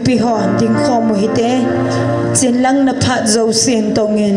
pihon ding kho mo hite chin lang na phat zo sin tongin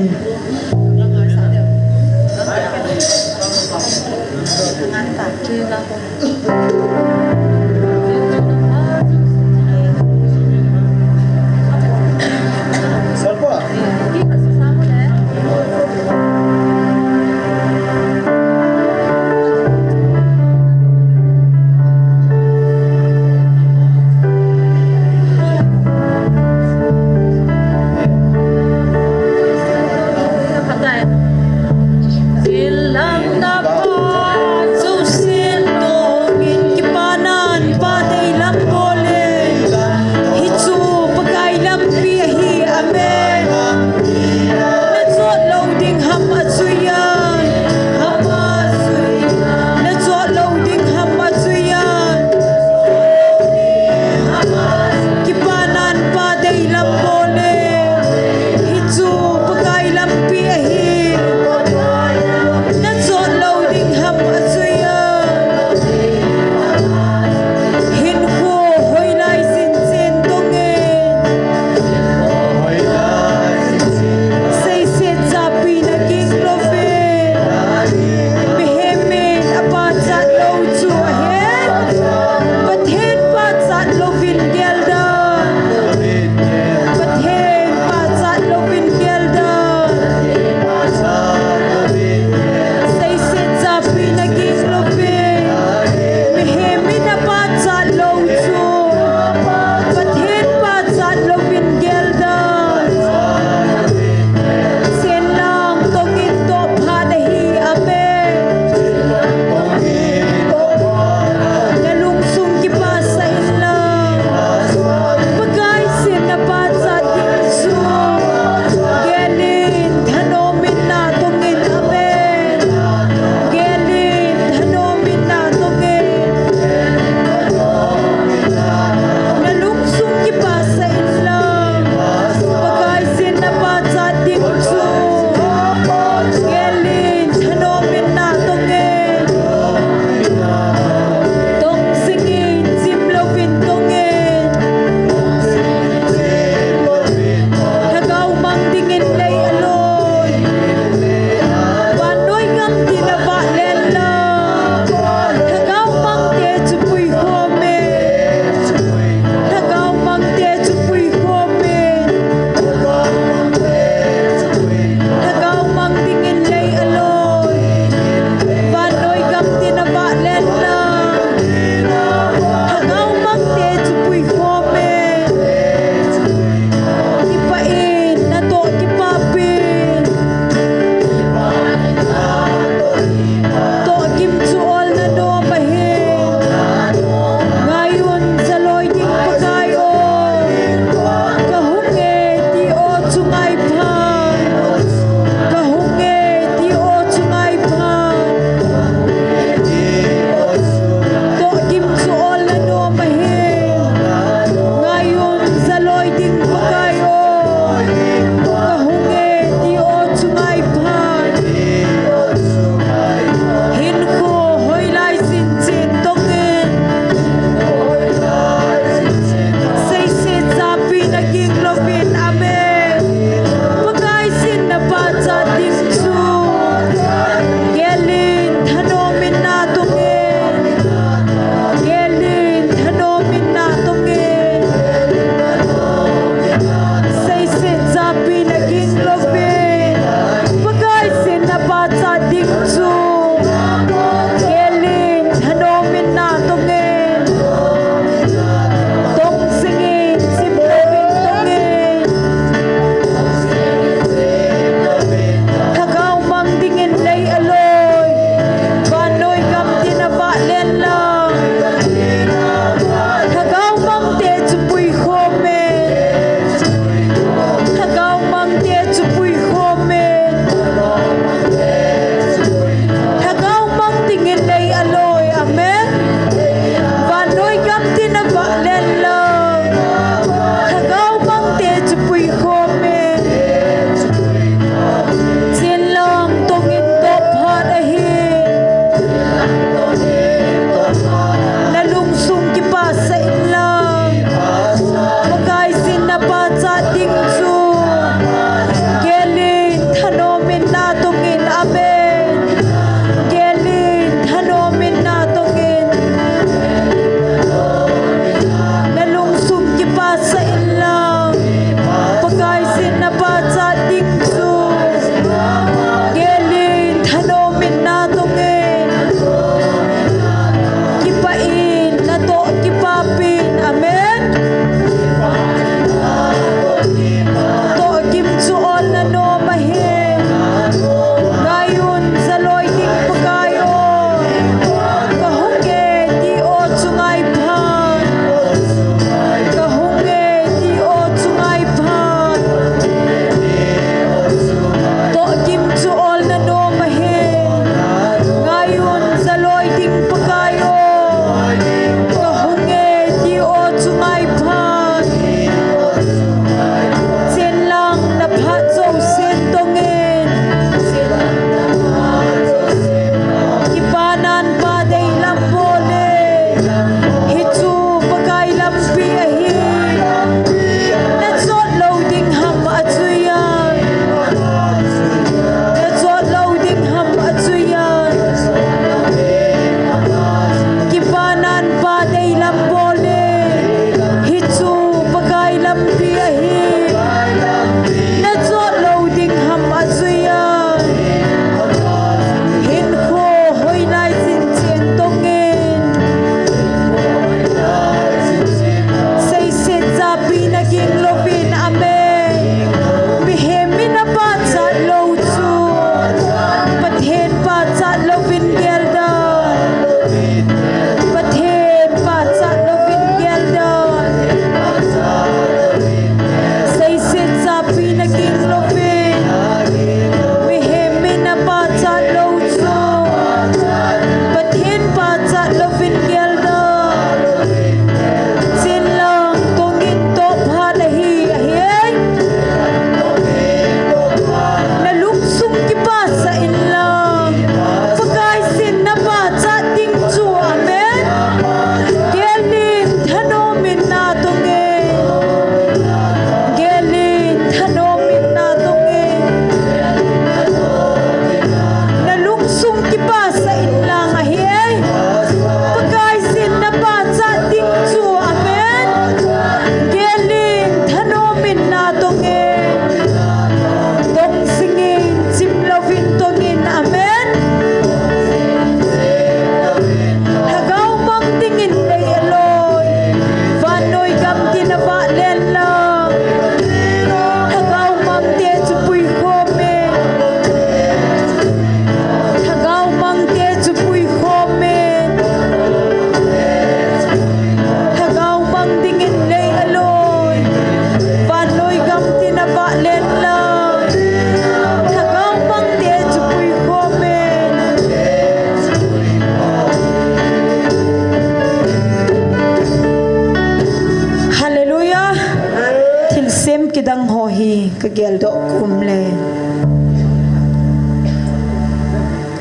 kagel do kumle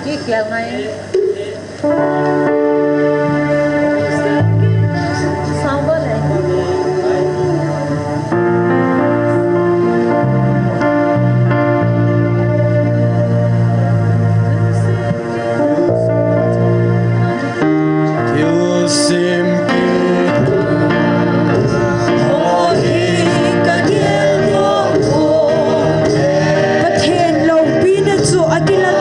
Ki kial ngai sao bớt này Akilang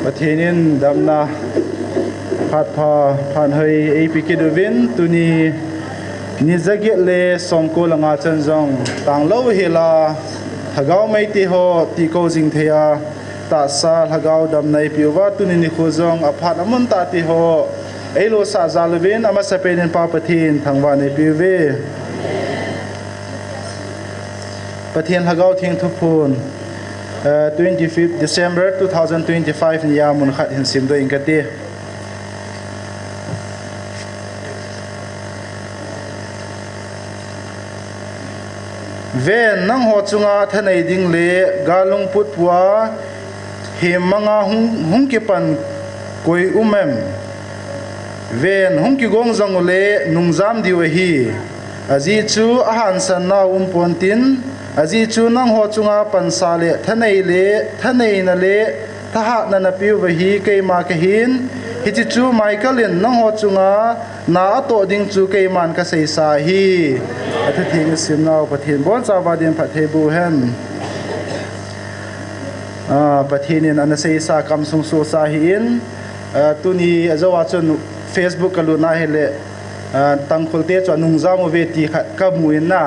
Patinin damna patpa panhoi epikiduvin tuni nizagit le songko langa chanjong tanglo hila hagau mai ti ho ti ko jing theya ta sa hagau damnai piwa tuni ni khuzong aphat amun ta ti ho elo sa zalvin ama sapenin pa pathin thangwa ne piwe pathin hagau thing thupun 25 December 2025 ni yamun khat hin sim do ingati ven nang ho chunga thanai ding le galung putwa hemanga hungki pan koi umem ven hungki gong jang le nungzam diwe hi aji chu ahan san na pontin aji chu nang ho chunga pansale thanai na le thaha na piu hi keima ka hin hiti chu michaelin nang ho chunga na to ding chu keiman ka sei sa hi atha thing simnaw pathin bon chawa din phathebu hen pathinin ana sei sa kam sung so sa hi in tuni azawa chun Facebook kaluna hele tangkholte chu nungzamu veti ka muin na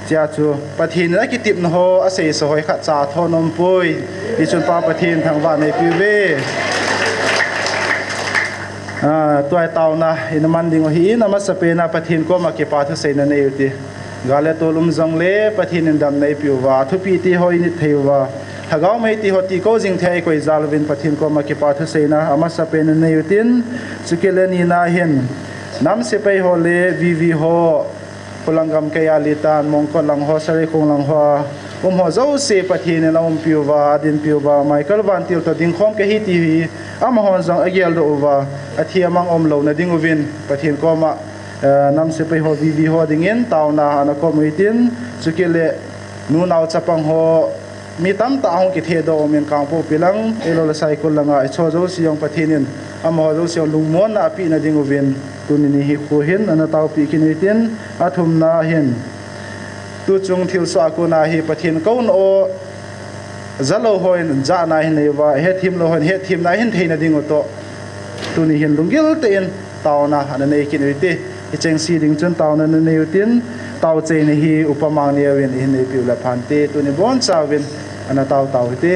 chia chu pathin na kitip no ho asei so hoi kha cha thonom pui ni chun pa pathin thangwa nei piwe toy tauna in manding hi na ma sapena pathin ko ma ke pa thu sei na nei uti gale tolum zangle pathin in dam nei piwa thu pi ti hoi ni theiwa hagau mai ti hoti ko jing thai koi zalvin pathin ko ma ke pa thu sei na ama sapena nei utin chukileni na hin nam se pai ho le vi ho pulangam kaya litan mongko lang ho sari khong lang ho ho zo se pathin na piwa din piwa michael van til to ding khom ke hi ti hi ama hon jang agel do wa athiamang lo na ding uvin pathin ko ma nam se pai ho vi ho dingin tauna ana ko muitin chukile nu naw chapang ho mi tam ta hong ki the do men kang po pilang elo la cycle langa icho zo siong pathinin ama ho zo siong lungmon na pi na ding uvin tunini hi ko hin ana taw pi kinitin athum na hin tu chung thil sa ko na hi pathin kaun o zalo hoin za na hin lewa he thim lo hoin he thim na hin theina ding to tuni hin lungil te in tauna ana nei kiniti icheng si ding chun tauna na nei utin taw che ni hi upamang ni win hin nei piula phante tuni bon chawin ana taw te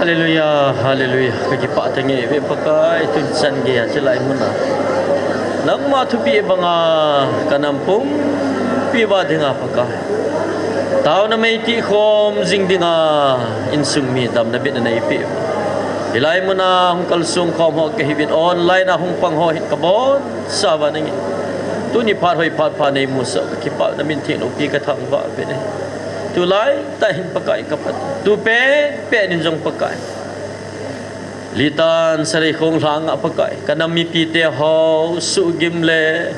Haleluya, haleluya. Kaki pak tengi be pakai tu san ge celai muna. Nang ma tu pi banga kanampung pi ba denga pakai. Taona Mei Tikhomna jing dinga insung mi dam na bit na ipi. Ilai muna hung kalsung khom ho ke hibin online hung pang ho hit kabon sawa ningi. Tu ni par hoi par pa nei musa kaki pak na min tin opi ka thang ba be ne. Tu lai ta hin pakai kapat tu pe nin jong pakai litan sari khong hlang pakai kana mi pi te ho su gim le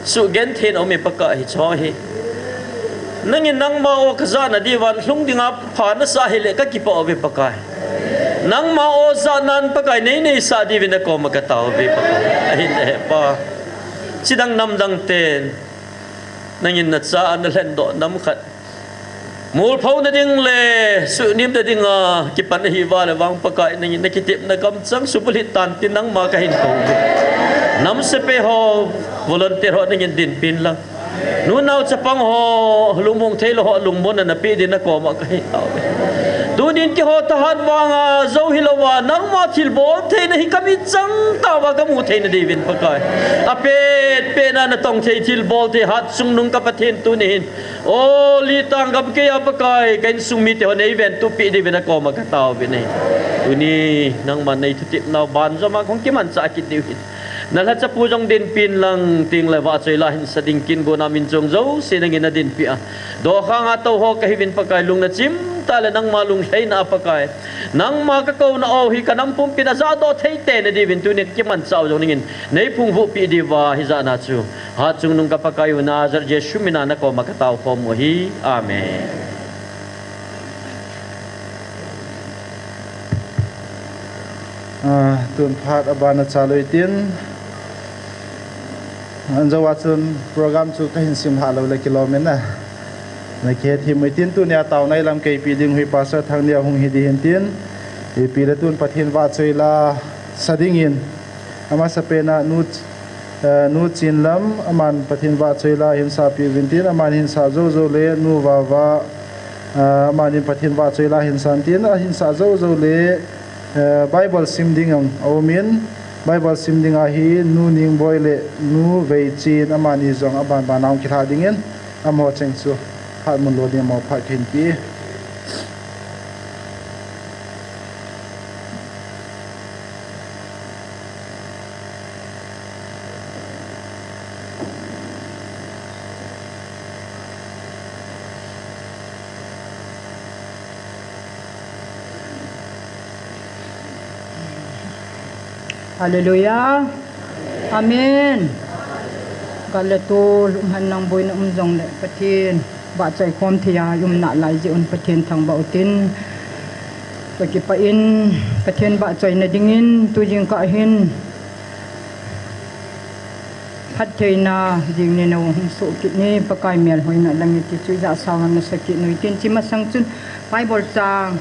su gen thin o mi pakai cho hi nangin nang ma o khazana diwan hlung dinga pha na sa hi le ka ki pa be pakai nang ma o za nan pakai nei nei sa di vina ko ma ka taw be pakai hin he pa sidang nam dang ten nangin na sa an len do nam khat mul phau na ding le su nim da ding ki pan hi wa le wang pakai nang na ki tip na kam chang su pulit tan tin nang ma ka hin ko nam se pe ho volunteer ho nang din pin lang nu nau chapang ho lumong thelo ho lungmon na pi din na ko ma ka hi taw tu din ki ho ta han wang zo hilowa nang ma thil bol the na hi kami chang ta wa ka mu the na divin pakai apet pe na tong the thil bol the hat sung nung ka pathin tu ni hin o li tang gam ke apakai kain sung mi te ho nei ven tu pi divin na ko ma ka taw bi nei tu ni nang man nei thu tip naw ban zo ma khong ki man sa kit divin nalhat sa pujong din pin lang ting la wa choi la hin sa ding kin go namin jong zo sinang ina din pi do kha nga to ho ka hivin pakai lung na chim tala nang malung hay na pakai nang makakaw na oh hi kanam pum pinazado thei te na divin tu nek kiman sao jong ningin nei phung vu pi diwa hi za na chu ha chung nung ka pakai na jar jesu mina na ko makataw ko mo hi amen. Tun phat abana chaloi tin anjawatun program chu ka hin sim halo le kilometer na na ke thi mai tin tu nya taw nai lam ke pi ding hui pastor thang nia hung hi di hin tin e pi le tun pathin wa choila sading in ama sapena nu chin lam aman pathin wa choila hin sa pi vin tin aman hin sa zo zo le nu wa wa aman pathin wa choila hin san tin a hin sa zo zo le Bible simding ang omin Bible simding ahi nu ning boy le nu vei chin amani zong aban banam ki tha dingin amo cheng chu phat mun lo ni mo phat khin pi Haleluya. Amen. Kalatul umhan nang boy na umjong le pathin ba chai khom thia yum na lai ji un pathin thang ba utin paki pa in pathin ba chai na dingin tu jing ka hin phat theina jing ne no su ki ni pakai mel hoina langi ti chu ja sawang na sakit noi tin chi ma sang chun Bible chang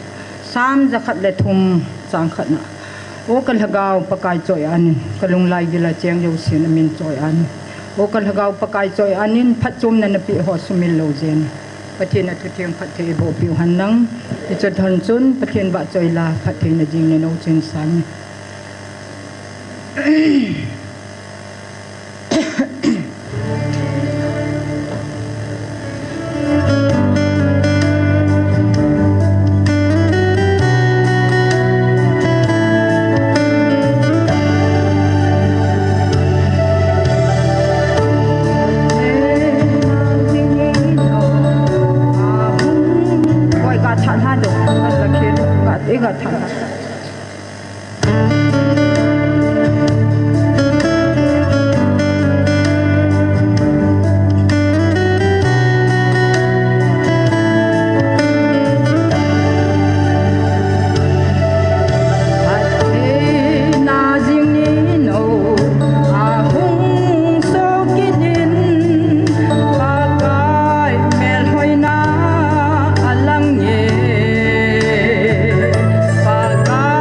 sam zakhat le thum chang khat na o kal hagaw pakai choi an kalung lai gila cheng yo sin amin choi an o kal hagaw pakai choi anin phat chum na pi ho sumil lo jen pathin athu thiang phat the bo pi han nang ti chot han chun pathin ba choi la phat the na jing ne no chen san Pakai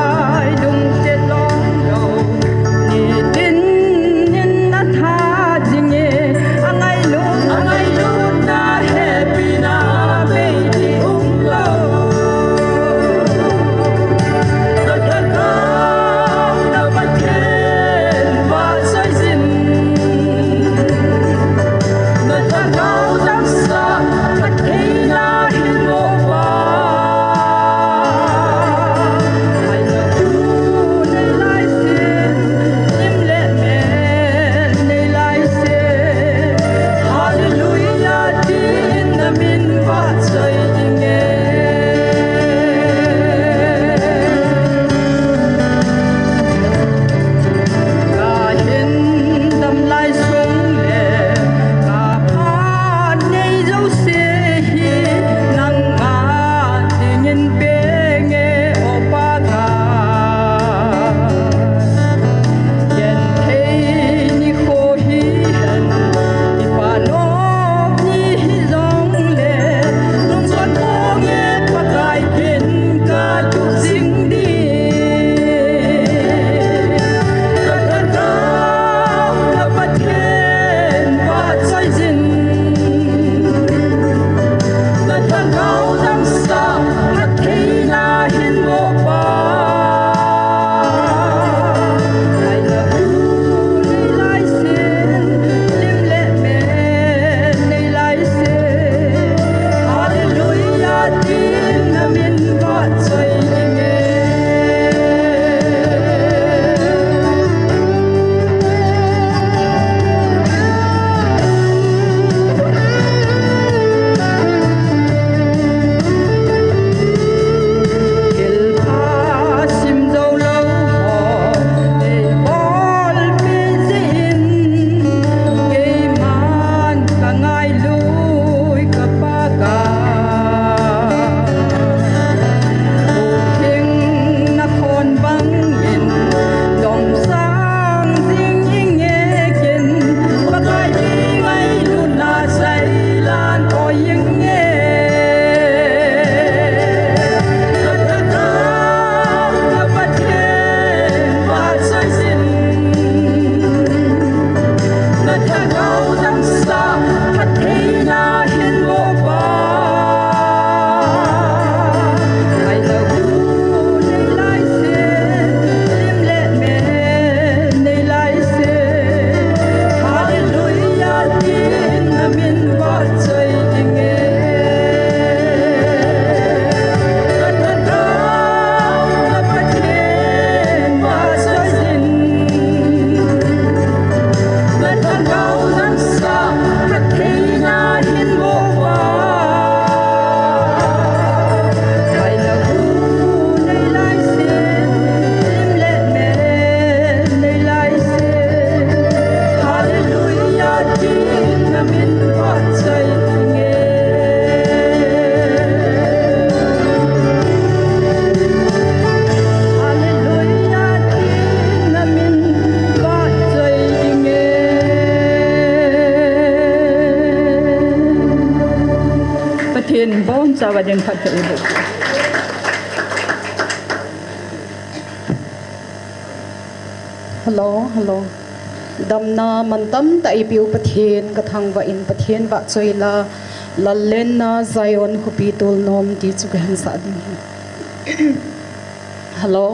wadin pathai bo hello damna mantam ta ipiu pathian ka thangwa in pathian wa choila lallenna zion hospital nom ti chu han sa ding hello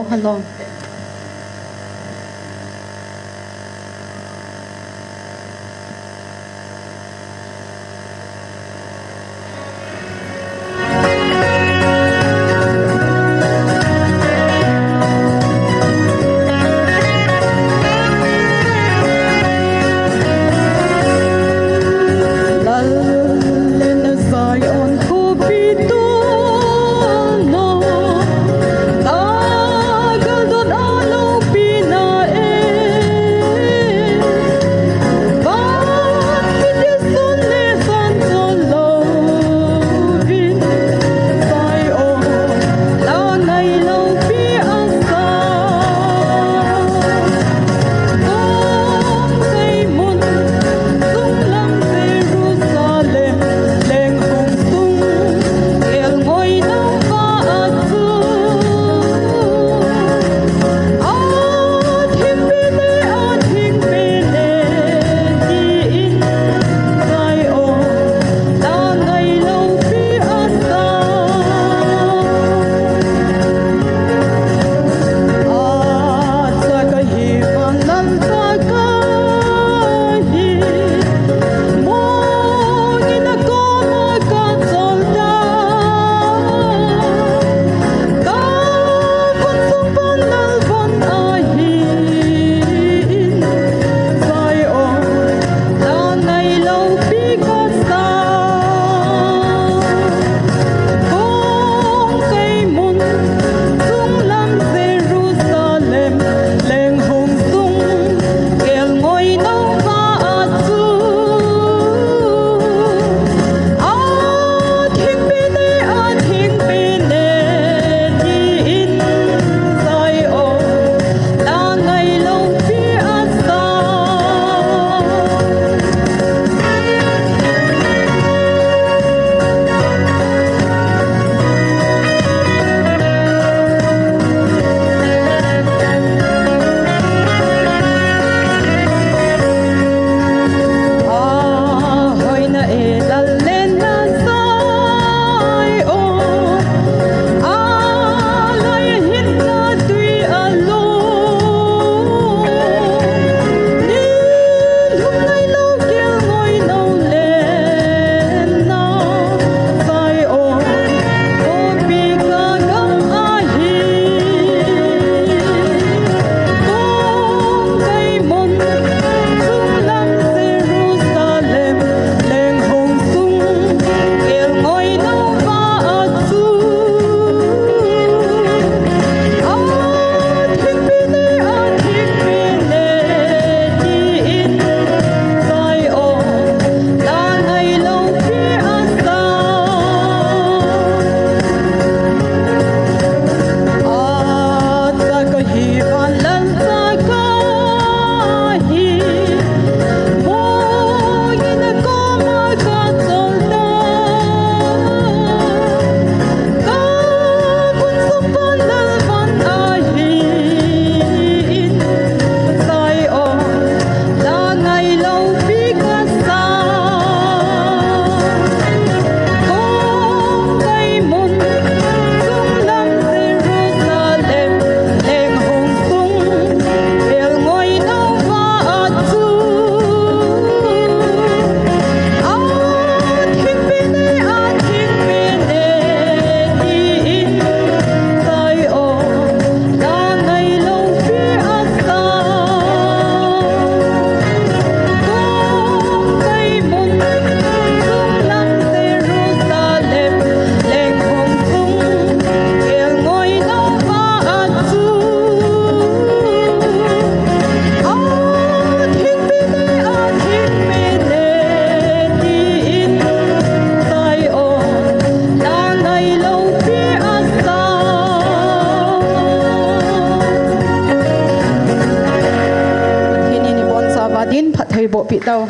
thầy bộ bị tàu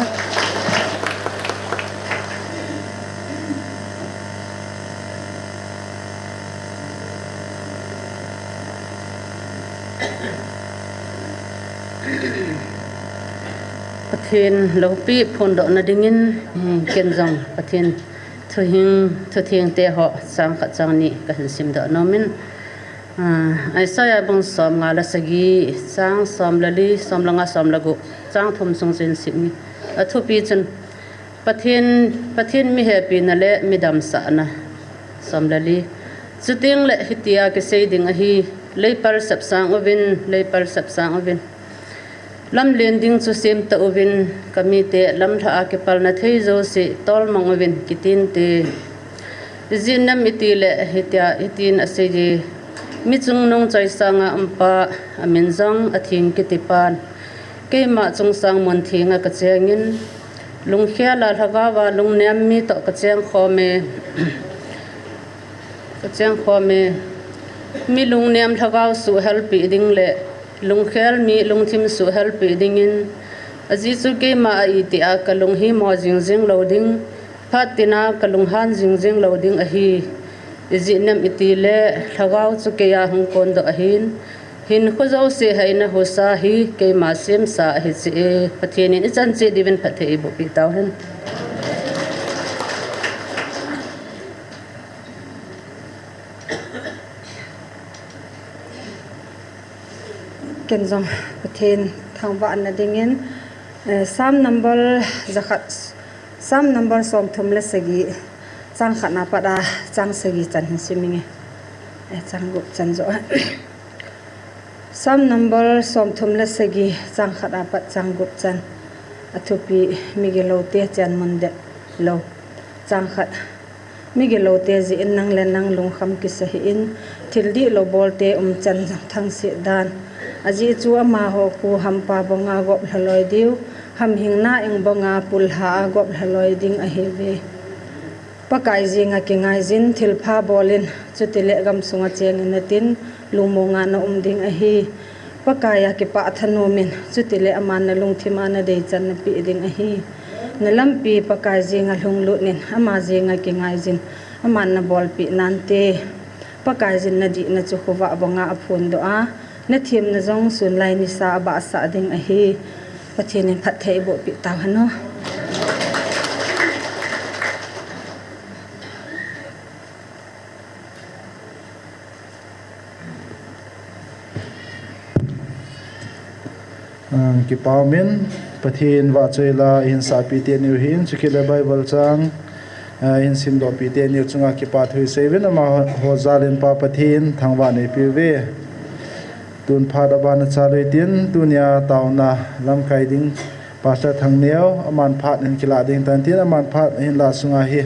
Pathin lo pi phun do na dingin ken jong pathin thu thieng te ho sang kha chang ni ka hin sim do nomin ai sa ya bang som nga la sagi sang som lali som langa som lagu chang thum sung sin sim ni athu pi chen pathin mi happy na le mi dam sa na som lali chuting le hitia ke sei ding a hi leipar sap sang ovin leipar sap sang ovin lam lending chu sem ta ovin kamite lam tha ke pal na thei zo se tol mong ovin kitin te zinam itile hitia itin ase ji mi chung nong chai sanga ampa amin jang athing kitipan ke ma chung sang mon thinga ka chengin lung khia la thaga wa lung nem mi to ka cheng khome mi lung nem thagaw su help ding le lung khel mi lung thim su help dingin aji chu ke ma I ti a ka lung hi mo jing jing loading phatina ka lung han jing jing loading a hi izi nam itile thagaw chu ke ya hung kon do hin khuzo se haina hosa hi ke ma sem sa hi che pathian in chan che divin phathei bo pi taw hen ken jong pathin thangwa na dingin sam number zakhat sam number som thum le sagi chang khana pada chang sagi chan siminge chang gu chan zo sam number som thum le sagi chang khana pat chang gu chan athupi migelo te chan munde lo chang khat migelo te ji in nang le nang lung kham ki sahi in thildi lo bolte chan thang si dan aji chu ama ho ku hampa bonga gop haloi diu ham hingna eng bonga pul ha gop haloi ding a hewe pakai jinga ki ngai jin thilpha bolin chutile gam sunga cheng natin lumonga na ding a hi pakaya ki pa thanu min chutile aman na lungthima na dei chan na pi ding a hi nalampi pakai jinga lunglu nin ama jinga ki ngai jin aman na bol pi nante pakai jin na di na chu khuwa bonga aphun do a na thim na jong sun lai ni sa ba sa ding a hi pathin phat thei bo pi taw hano ki paumin pathin wa chela in sa pi te new hin chikile bible chang in sim do pi te new chunga ki pa thui seven ama ho zalin pa pathin thangwa nei pi ve tun phada ban chaloi tin tunia tauna lam kai ding pastor thangneo aman phat in kila ding tan tin aman phat in la sunga hi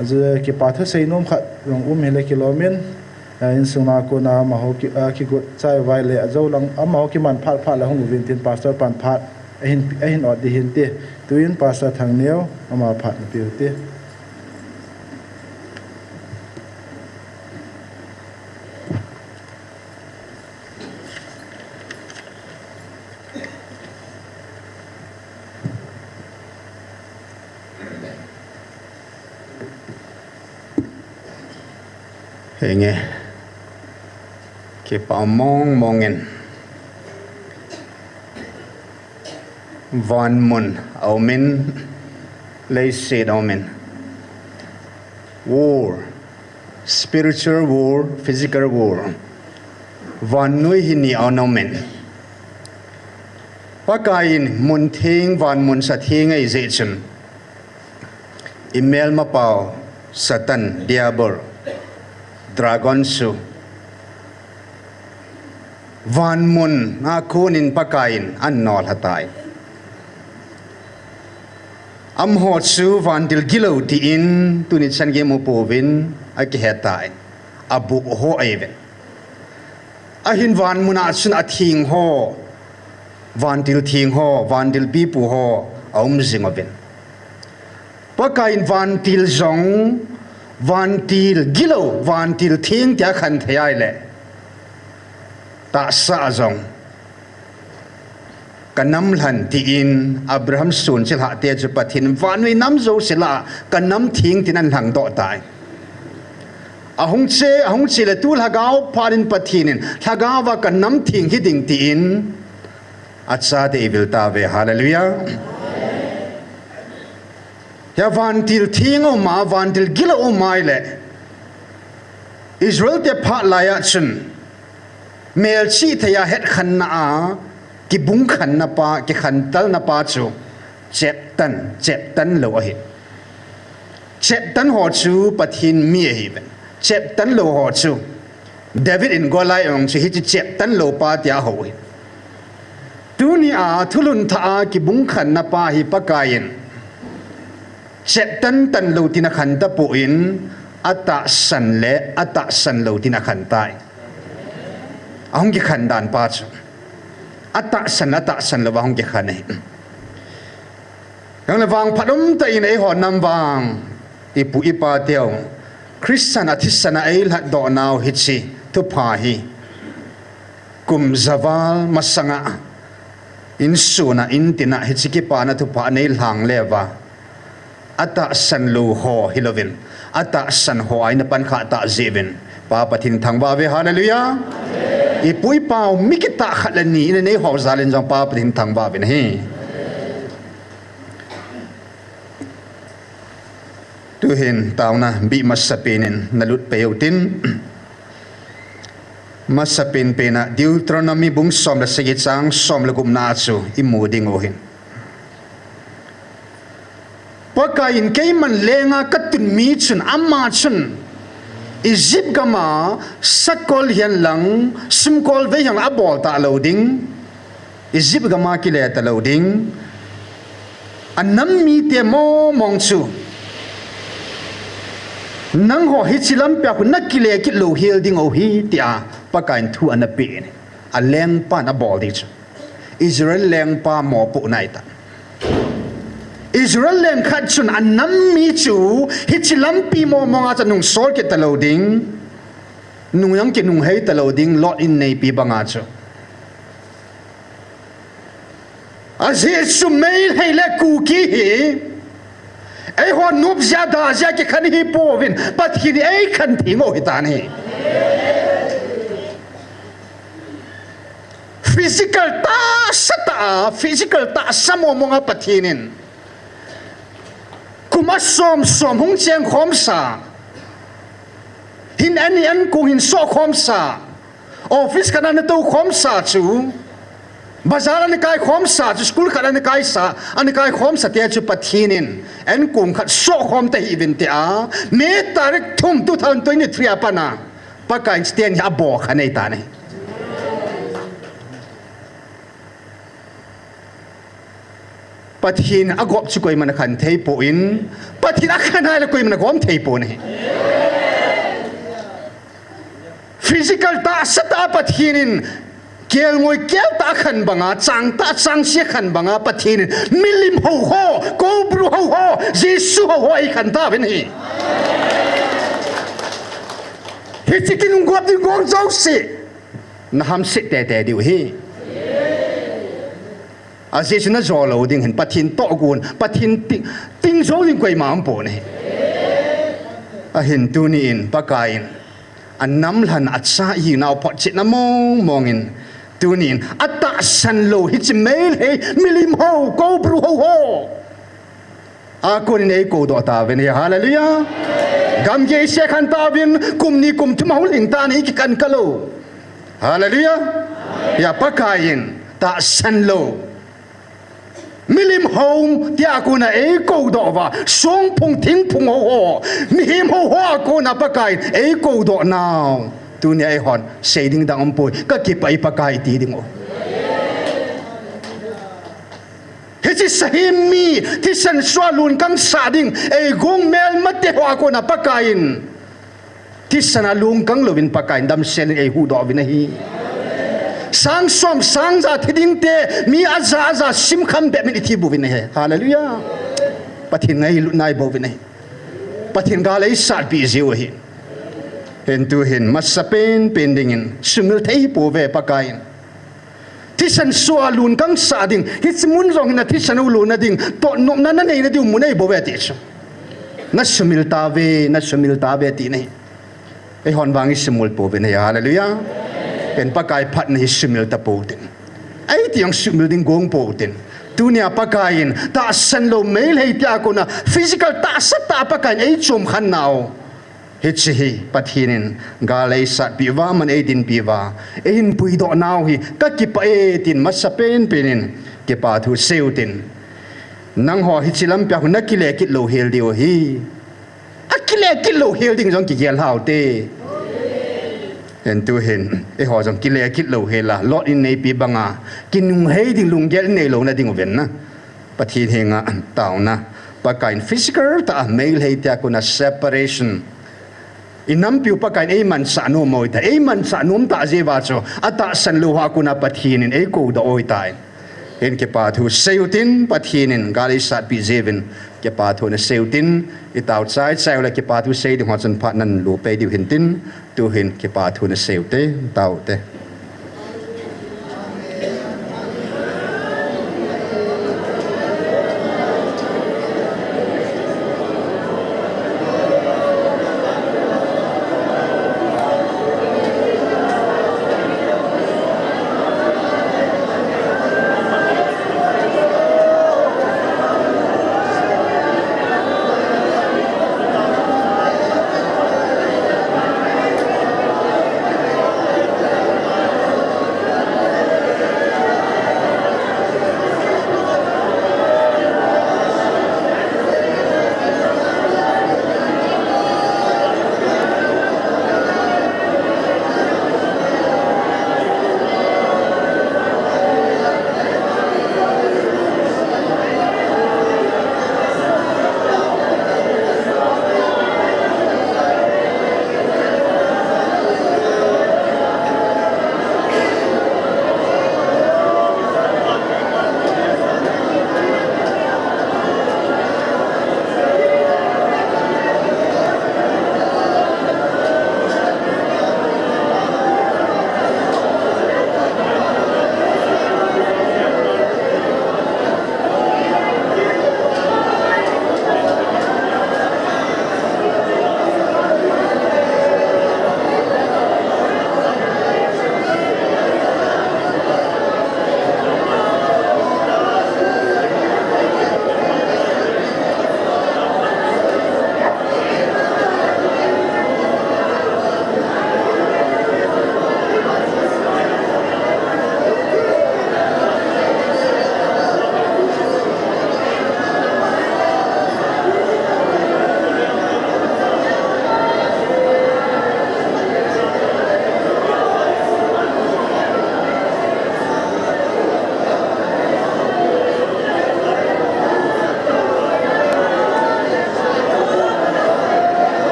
azu ki pa thu sei nom khat rong hele kilomin in sunga ko na ma ho ki gut chai vai le azo lang ama ho ki man phat la hong vin tin pastor pan phat ahin od di hin te tuin pastor thangneo ama phat pi te nghe cái bảo mongin van mun aumin lấy se aumin war spiritual war physical war van nuôi hini aumin pakain mun thing van mun sa thing ai dễ chun email ma pao satan diabol dragon su van mun a kunin pakain an nol hatai am hot su van dil gilo ti in tunit san ge mo povin a ki hetai abu ho aive a hin van mun a sun a thing ho van dil thing ho van dil pi pu ho aum zingoven pakain van dil zong van til gilo van til thing tia khan thai le ta sa zong kanam hlan ti in abraham sun chil ha te chu pathin van wi nam zo sila kanam thing tin an hlang do tai ahung che le tu lagao parin pathinin lagawa kan nam thing hi ding ti in acha de vil ta ve hallelujah ya vantil thingo ma vantil gila o mai le Israel te pha laya chun mel chi thaya het khan na a ki bung khan na pa ki khan tal na pa chu chep tan lo hi chep tan ho chu pathin mi hi ben chep tan lo ho chu David in Golai ong chi hi chep tan lo pa tia ho hi tu ni a thulun tha ki bung khan na pa hi pakayin chep tan lo tina khan ta po in ata san lo tina khan tai ahong ki khan dan pa chu ata san lo ahong ki khan nei yang lawang phadum ta in ei ho nam wang ipu ipa teo Christian athisana ei la do naw hi chi tu pha hi kum zawal masanga in suna in tina hi chi ki pa na tu pa nei hlang lewa ata san lo ho hilovin ata san ho ai na pan kha ta zevin pa pathin thangwa ve hallelujah ipui pau mikita khalani in nei ho zalen jong pa pathin thangwa ve hi tu hin tauna bi masapinin nalut peutin masapin pena Deuteronomy bung som la segi chang som la gum na chu imuding ohin pakain keiman lenga katun mi chun amma chun Egypt gama sakol hian lang simkol ve yang abol ta loading Egypt gama kile ta loading anam mi te mo mong chu nang ho hi chilam pya ku nakile ki lo hil ding o hi tia pakain thu an pe ni a leng pa na bol di chu Israel leng pa mo pu nai ta Israel leng khat chun an nam mi chu hi chilam pi mo monga cha nung sol ke ta lo ding nung yang ke nung hei ta lo ding lot in nei pi banga chu aze su mail hei le ku ki hi ai ho nup zada za ke khan hi povin pat hi ai khan thingo hi ta ni physical ta samo monga pathinin kuma som hung cheng khom sa hin ani an ku hin so khom sa office kana na to khom sa chu bazar ani kai khom sa chu school kana ani kai sa ani kai khom sa te chu pathinin en kum khat so khom te hi vin te a me tarik thum 2023 apana pakai sten ya bo khanei ta ne pathin agop chu koi man khan thei po in pathin akhanai la koi man gom thei po ne physical ta sata pathinin kel ngoi kel ta khan banga chang ta chang se khan banga pathinin milim ho ko bru ho jesu ho ai khan ta ben hi hi chikin ngop ding gong zau se na ham se te diu hi aze na zo lo ding hen pathin to gun pathin ting zo ding koi mam po ne a hin tu ni in pakain an nam lan atsa hi naw pot chit na mongin tu ni in ata san lo hi chmel he milim ho ko bru ho a ko ni nei ko do ta ven hallelujah gam ge se khan ta bin kum ni kum thmau ling ta ni ki kan kalo hallelujah ya pakain ta san lo milim home tia kuna e ko do wa song phung thing phung ho mi him ho ko na pakai e ko do now tu ni ai hon shading dang om poi ka ki pai pakai ti ding o he chi sahim mi ti san swa lun kang sa ding e gong mel mate ho ko na pakain ti sana lung kang lovin pakai dam sen e hu do vin hi sang som sang za thiding te mi aza sim kham be mi thi bu vin he hallelujah pathin ngai lu nai bo vin he pathin ga lei sat bi ziu hi hen tu hin masapen pending in sumil thei pu ve pakain ti san swa lun kang sa ding hi mun rong na ti san lu na ding to nom na nei na di mu nei bo ve ti chu na sumil ta ve ti nei ไอฮอนวางอิสมุลโปเป็นฮาเลลูยาเป็นปากายพัดในสมิลตะโปตินไอที่ยังสมิลดิงกงโปตินตัวเนี่ยปากายินตาสันโลเมลให้ที่อากูนะฟิสิกอลตาสัตตาปากายไอจมขันนาวเฮชิฮิปัทหินินกาเลสัตปิวามันเอดินปิวาเอ็นปุยดอนาวฮิกักิปะเอตินมัสเป็นปินินเกปาทูเซลตินนังหอฮิชิลัมเปียหุนักกิเลกิโลเฮลดิโอฮีอักกิเลกิโลเฮลดิงจงกิเกลฮาวเตเห็นตัวเห็นไอหอจงกิเลกิโลเฮล่ะลอดอินในปีบังอากินนุงเฮดิงลุงเกลในโลนะดิงเวนนะปฏิเฮงะตาวนะปากายฟิสิกอลตาเมลเฮติอากุนะ separationอินน้ำผิวปากายเอมันสานุโมยแต่เอมันสานุมตาเจวาโจอัตสันลูฮากุนะปฏิหินินเอกูดโอยตายเห็นเก็บปาทูเซลตินปฏิหินินกาลิสัตปิเจวินเก็บปาทูเนเซลตินอิตาวไซด์เซลและเก็บปาทูเซลดิหัวจันพัดนันลูเปดิวเห็นตินตูเห็นเก็บปาทูเนเซลเตตาวเต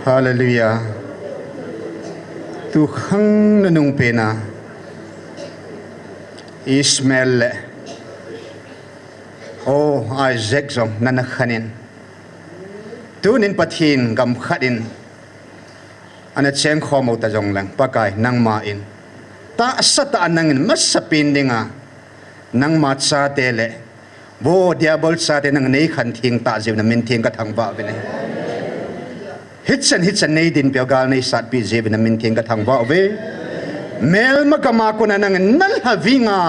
ฮาเลลูยา tu khang na nung pena Ismail o Isaac zong na nakhanin tunin pathin gam khatin ana cheng khomo ta jong lang pakai nang ma in ta sata anangin masapin dinga nang ma cha tele bo diabol cha te nang nei khan thing ta jiw na min thing ka thang ba bene hitchan nei din pyogal nei sat pi jiw na min thing ka thang ba ve mel makama ko na nang nal havinga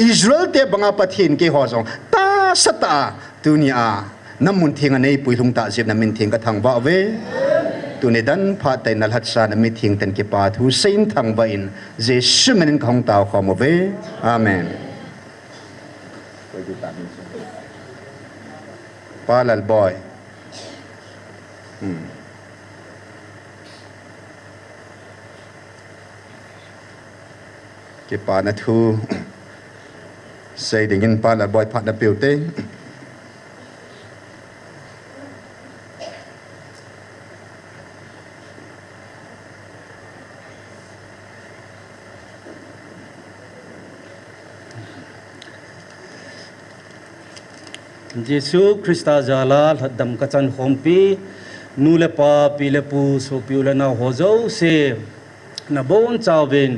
Israel te banga pathin ke ho jong ta sata dunia namun thinga nei puilung ta jiw na min thing ka thang ba ve tuni dan pha tai nal hat sa na mi thing ten ki pa thu sein thang ba in je shimen khong taw khom ve amen palal boy ki pa na thu sei dingin palal boy pha na piu te Yesu Krista jala dam kachan khompi nule pa pile pu so piula na hozo se na bon chawin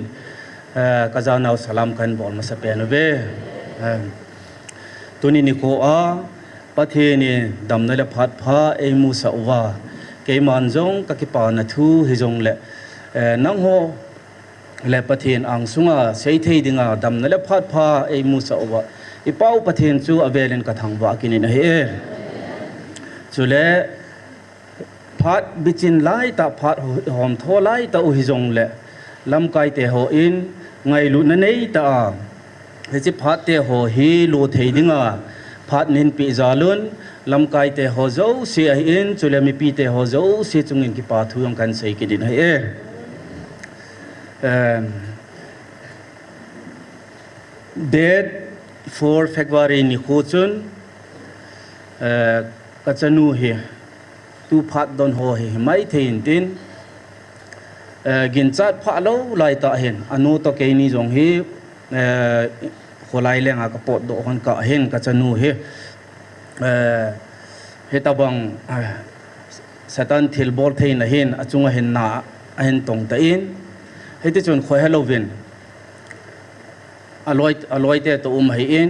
kazana salam kan bol masa penove tuni NIKHO a pathe ni dam nale phat pha e musa wa ke manjong ka ki pa na thu hijong le nang ho le pathen ang sunga sei thei dinga dam nale phat pha e musa wa ipau pathen chu avelin ka thangwa kinin he chule phat bichin lai ta phat hom tho lai ta u hijong le lam kai te ho in ngai lu na nei ta he chi phat te ho hi lu thei dinga phat nin pi zalun lam kai te ho zo si a in chule mi pi te ho zo si chungin ki pa thu yong kan sei kidin he date 4 February NIKHO chun kachanu he tu phat don ho he mai thein tin gin chat pha lo lai ta hen anu to ke ni jong hi kholai lenga ka pot do hon ka hen kachanu he he tabang satan thil bol thein a hen achunga hen na hen tong ta in he ti chun khoi halloween aloi te to hai in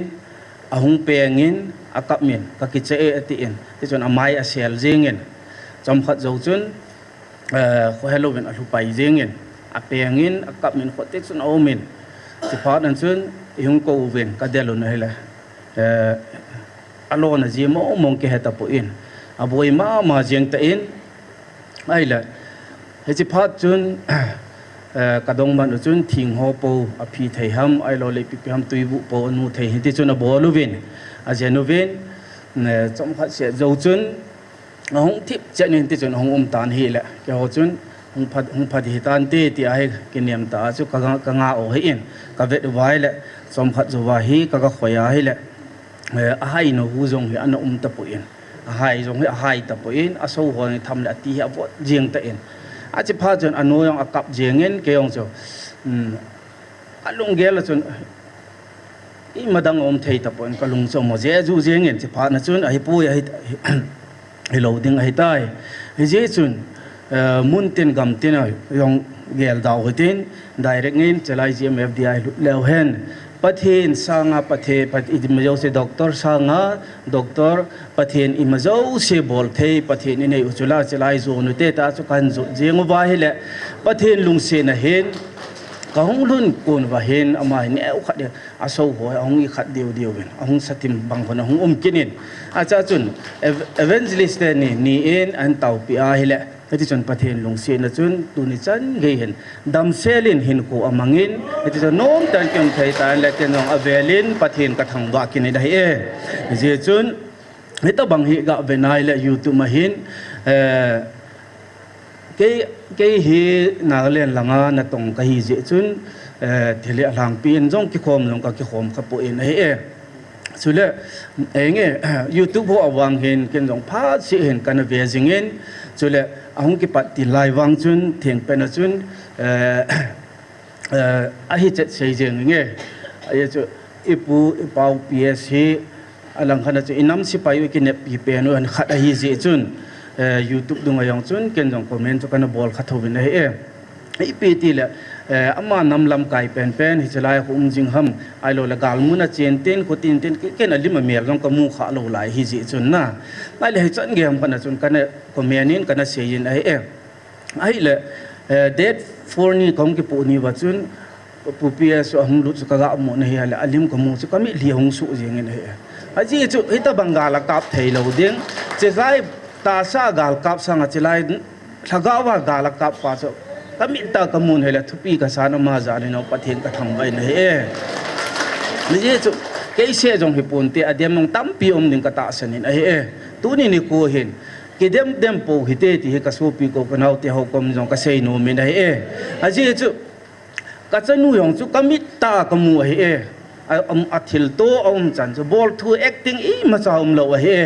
ahung pengin akap min ka ki che ati in ti chon amai a sel jingin chom khat zo chun kho halloween a lu pai jingin a pengin akap min kho te chun o min ti phat an chun ihung ko ven ka delon hela alona ji mo mong ke heta po in aboi ma jeng ta in ai la he ti phat chun kadong man chun thing ho po a phi thei ham ai lo le pi ham tuibu po nu thei hi ti chun a boluvin a jenovin ne chom khat se zo chun hong thip chenin ti chun hong tan hi la ke ho chun hong phat hi tan te ti a he ke niam ta chu ka nga o hi in ka vet vai la chom khat zo wa hi ka khoya hi la a hai no hu jong hi an ta po in a hai jong hi a hai ta po in a so ho ni tham la ti ha bot jing ta in achi pha chon anu yong akap jengen ke yong cho alung gel chon I madang om thei ta pon kalung cho mo je ju jengen chi pha na chun ai pu ai lo ding ai tai he je chun mun tin gam tin yong gel daw hitin direct ngin chalai GMFDI leo hen pathin sanga pathe pat idmajo se doctor sanga doctor pathin imajo se bol thei pathin ni nei uchula chalai zo nu te ta chu kan zo jengu wa hele pathin lung se na hen ka hong lun kun wa hen ama ni au khat de aso ho hong I khat deu ben hong satim bang kon hong kinin acha chun evangelist ni in an tau pi a hele eti chon pathen lung se na chun tu ni chan ngei hen dam selin hin ko amangin eti chon nom tan kyong thai tan la ten ong avelin pathen ka thang wa kin dai e je chun heta bang hi ga benai la youtube ma hin ke hi nagalen langa na tong ka hi je chun thile lang pin jong ki khom jong ka ki khom kha po in e sule enge youtube ho awang hin ken jong pha si hin kan ve jingin cho lệ ông cái bắt thì lại vang chun thiền bên chun ai chết xây dựng nghe ai cho ipu ipau PSC alang khana chu inam si pai ki ne pi pe no an khat a hi ji chun YouTube dung ayong chun ken jong comment chu kana bol khathovin he e pi ti le ama nam lam kai pen hi chalai jing ham ai lo la gal muna chen ten ko tin ten ken alim mer jong ka mu kha lo lai hi ji chun na mai le chan ge ham kana chun kana comment in kana seyin ai le date for ni kom ki pu ni wa chun pu pia so hung lu chu ka ga mo na hi ala alim ko mu chu ka mi li hung su jing in he aji chu hita bangala kap thei lo ding che sai ta sa gal kap sang a chilai thagawa gal kap pa so kami ta kamun hela thupi ka sana ma za ni no pathen ka thang bai na he ni je chu ke se jong hi pun te adem nong tam pi om ning ka ta sanin a he tu ni ko hin ke dem po hi te ti ka so pi ko ka nau te ho kom jong ka sei no min a he aji chu ka chanu yong chu kami ta kamu a he athil to chan chu bol thu acting I ma cha lo a he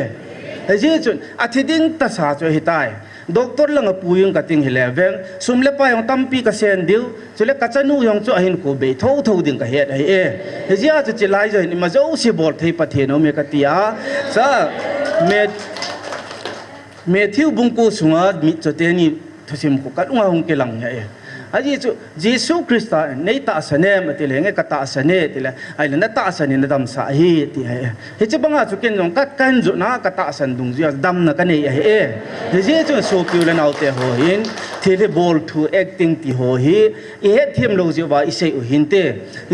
aji chu athiding ta sa chu hi tai doctor lang apuyong kating hileveng sumle pa yung tampi ka sendiu chule kachanu yung chu ahin ko be tho ding ka het ai hejia chu chilai jo ni ma zo si bol thei patheno me katia sa me thiu bungku sunga mi chote ni thosim ko kalunga hung ke lang ya aji chu Jesus Christa nei ta sane matile nge kata sane tile ai na ta sane na dam sa hi ti hai he che banga chu ken jong kat kan ju na kata san dung ju dam na ka nei he je chu so piu le nau te ho hin thile bol thu acting ti ho hi I he them lo ju ba I sei u hin te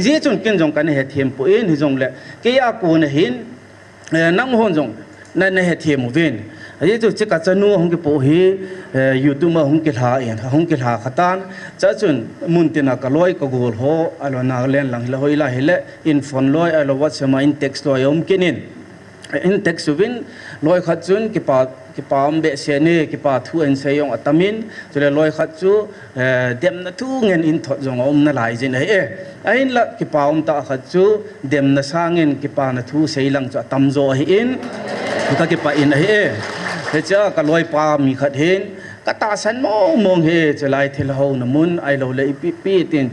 je chu ken jong kan he them po in hi jong le ke ya ko na hin nang hon jong na he them ven aji chu che ka chanu hong ke po hi YouTube ma hong ke tha khatan cha chun mun tina ka loi ka gol ho alo na len lang la hoi la hele in phone loi alo what sama in text loi om kinin in text win loi khat chun ki pa am be se ne ki pa thu en se yong atamin chule loi khat chu dem na thu ngen in thot jong om na lai jin ai la ki pa om ta khat chu dem na sangin ki pa na thu sei lang chu tam zo hi in ka ki pa in he cha ka loi pa mi khat hin ka ta san mong he chalai thil ho na mun ai lo le pi tin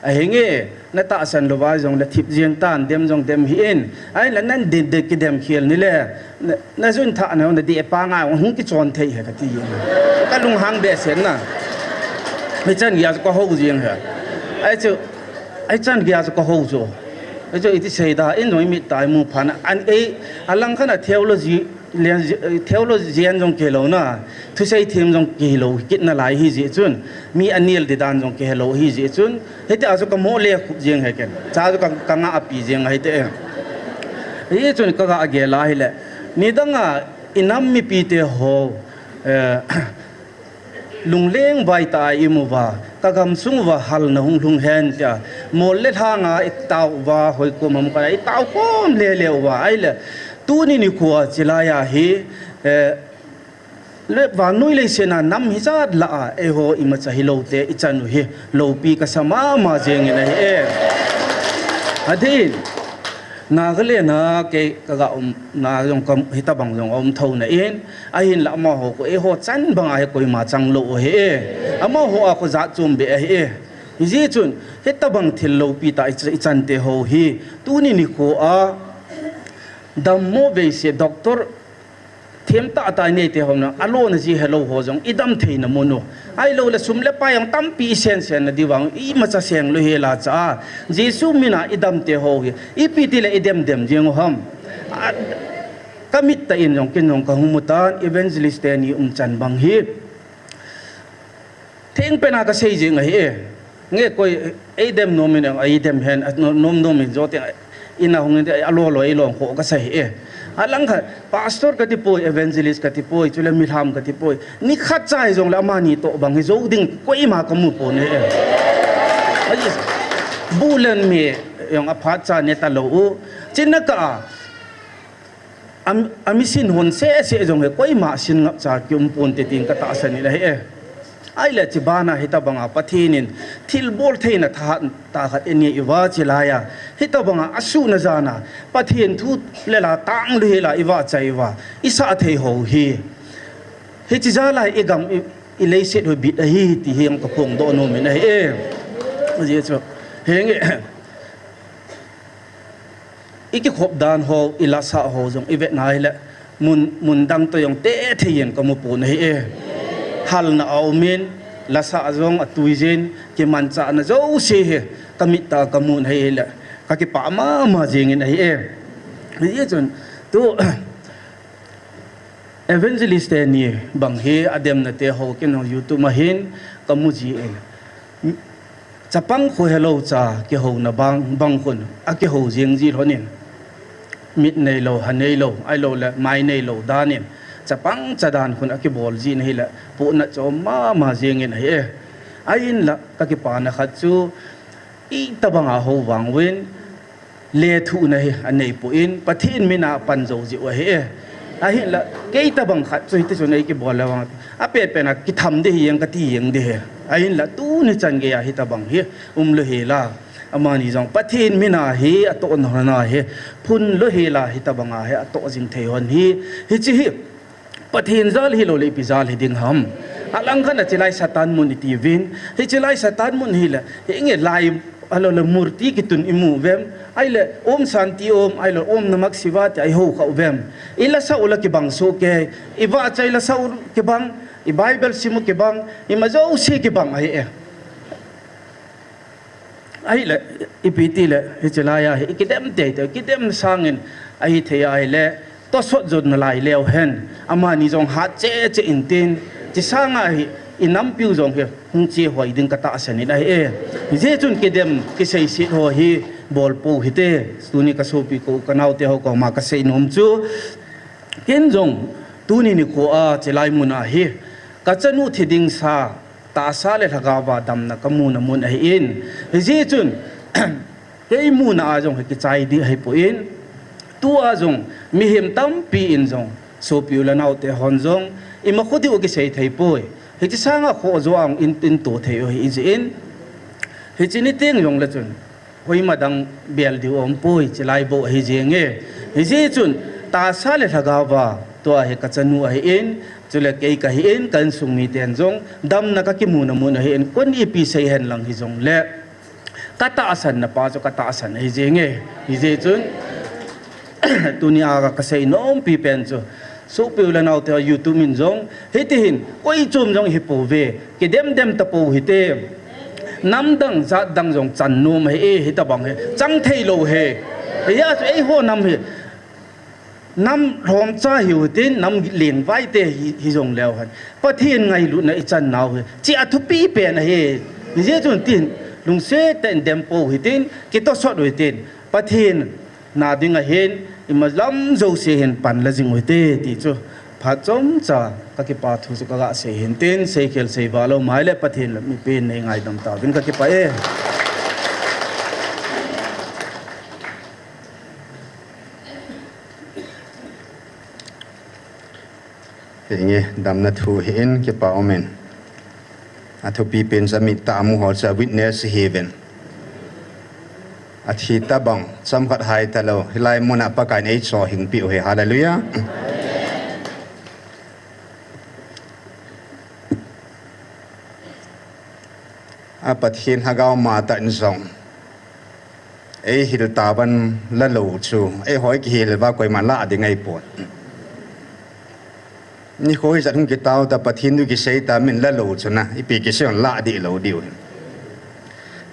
a henge na ta san lo wa jong la thip jiang tan dem jong dem hi in ai la nan de ki dem khiel ni le na jun tha na na de pa nga hung ki chon thei he ka ti ka lung hang be sen na me chan ya ko ho jiang he ai chan ya ko ho zo ai jo iti sei da in noi mi tai mu phana an alang khana theology theology an jong ke lo na thu sei them jong ke lo kit na lai hi ji chun mi anil de dan jong ke lo hi ji chun hete aso ka mo le khu jeng he ken cha jo ka nga api jeng hai te ye chun ka ga ge la hi le ni danga inam mi pi te ho lungleng vai ta imu wa ka gam sung wa hal na hung lung hen cha mo le tha nga taw wa hoi ko mam ka taw kom le wa ai le tu ni khuwa chilaya hi le wa noi le sena nam hi cha la e ho ima cha hi lo te I chanu hi lo pi ka sama ma jeng ina hi adin na gale na ke ka ga na jong kam hita bang jong om thau na in a hin la ma ho ko e ho chan bang a koi ma chang lo he ama ho a ko za chum be he ji chun hita bang thil lo pi ta I chan te ho hi tu ni ko a dam mo be se doctor them ta ta nei te hom na alo na ji hello ho jong idam thei na mono ai lo la sum le pa yang tam pi sen na diwang I ma cha seng lo he la cha jesu mina idam te ho hi I pi ti le idem dem jeng hom kamit ta in jong kin jong ka humutan evangelist ni chan bang hi theng pe na ka sei jeng hi nge koi idem nomin idem hen nom min jote ina hong alo lo ilong ko ka sai alang kha pastor ka tipoi evangelist ka tipoi chule milham ka tipoi ni khat chai jong la mani to bang hi zo ding koi ma ka mu po ne aji bulan me yong apha cha ne ta lo u chin ka amisin hon se jong he koi ma sin ngap cha kyum pon te ting ka ta san ni la he ai la chibana hita banga pathinin thil bol theina ta khat eni iwa chilaya hita banga asu na jana pathin thu lela tang le la iwa chaiwa isa thei ho hi he chi za lai egam i lei set ho bit hi ti hiang ka phong do no men ai je cho heng iki khop dan ho ilasa ho jong i ve nai la mun dang to yong te thien ka mu pu nei hal na au men la sa jong atui jen ke man cha na zo se he kamit ta kamun hai la ka ki pa ma jengin ai ye chon tu evangelist ni bang he adem na te ho ke no youtube ma hin kamu ji chapang kho hello cha ke ho na bang khun a ke ho jeng ji honin mit nei lo han nei lo ai lo la mai nei lo danin chapang chadan khun a ke bol ji nei la pu na cho ma jengin ai ain la ka ki pa na kha chu i tabanga ho wang wen le thu na he anei pu in pathin mina pan zo ji wa he ai la ke tabang kha chu ti chu nei ki bol la wang a pe pe na ki tham de hiang ka ti hiang de ai la tu ni chan ge ya hi tabang hi le he la amani jong pathin mina hi ato na he phun lo he la hi tabanga he ato jing thei hon hi chi hi pathin zal hi lo le pi zal hi ding ham alang khana chilai satan mun ti vin hi chilai satan mun hi la hi nge lai alo le murti ki tun imu vem ai le om santi om ai le om namak siwa ti ai ho kha vem ila sa ula ki bang so ke iwa chai la sa ki bang i bible simu ki bang i ma zo si ki bang ai le ipiti le hi chilaya hi kidem te te kidem sangin ai the ai le to sot jod na lai leo hen amani jong ha che in tin chi sanga hi inam piu jong he hung chi hoi ding kata asani dai je chun kedem ki sei sit ho hi bol pu hi te stuni ka sopi ko kanau te ho ko ma ka sei nom chu ken jong tuni ni ko a chelai muna hi ka chanu thiding sa ta sa le thaga ba dam na kamu na mun ai in je chun ke mu na a jong ki chai di hai pu in tu a jong mi him tam pi in jong sopi la nau te hon jong ima khodi o ki sei thei poi he chi sanga kho zoang in to thei o hi in he chi ni teng yong la chun hoi ma dang bel di om poi chilai bo hi jenge he ji chun ta sa le thaga wa to he ka chanu hi in chule ke ka hi in kan sung mi ten jong dam na ka ki mu na hi in kon i pi sei hen lang hi jong le kata asan na pa jo kata asan hi jenge hi je chun tunia ka sei nom pi pen chu so pe la nau te youtube min jong he ti hin koi chum jong hi po ve ke dem ta po hi te nam dang za dang jong chan nom he hi ta bang he chang thei lo he ya ei ho nam he nam rom cha hiu tin nam leng vai te hi jong leo han pathin ngai lu na i chan nau he chi athu pi pe na he je chun tin lung se ten dem po hi tin ki to sot hi tin pathin na ding a hen ima lam zo se hen pan la jing hoite ti chu pha chom cha ka ki pa thu chu ka ga se hen ten se khel se ba lo mai le pathin la mi pe nei ngai dam ta bin ka ki pa nge dam na thu hen ki pa omen atho pi pen sa mi ta mu ho cha witness heaven athi tabang samkhat hai talo hilai mona pakai nei cho hing pi he hallelujah apathin hagau ma ta insong ei hil taban la lo chu ei hoi ki hil ba koi ma la de ngai pot ni khoi zat hung ki tau ta pathin du ki sei ta min la lo chu na ipi ki se la di lo diu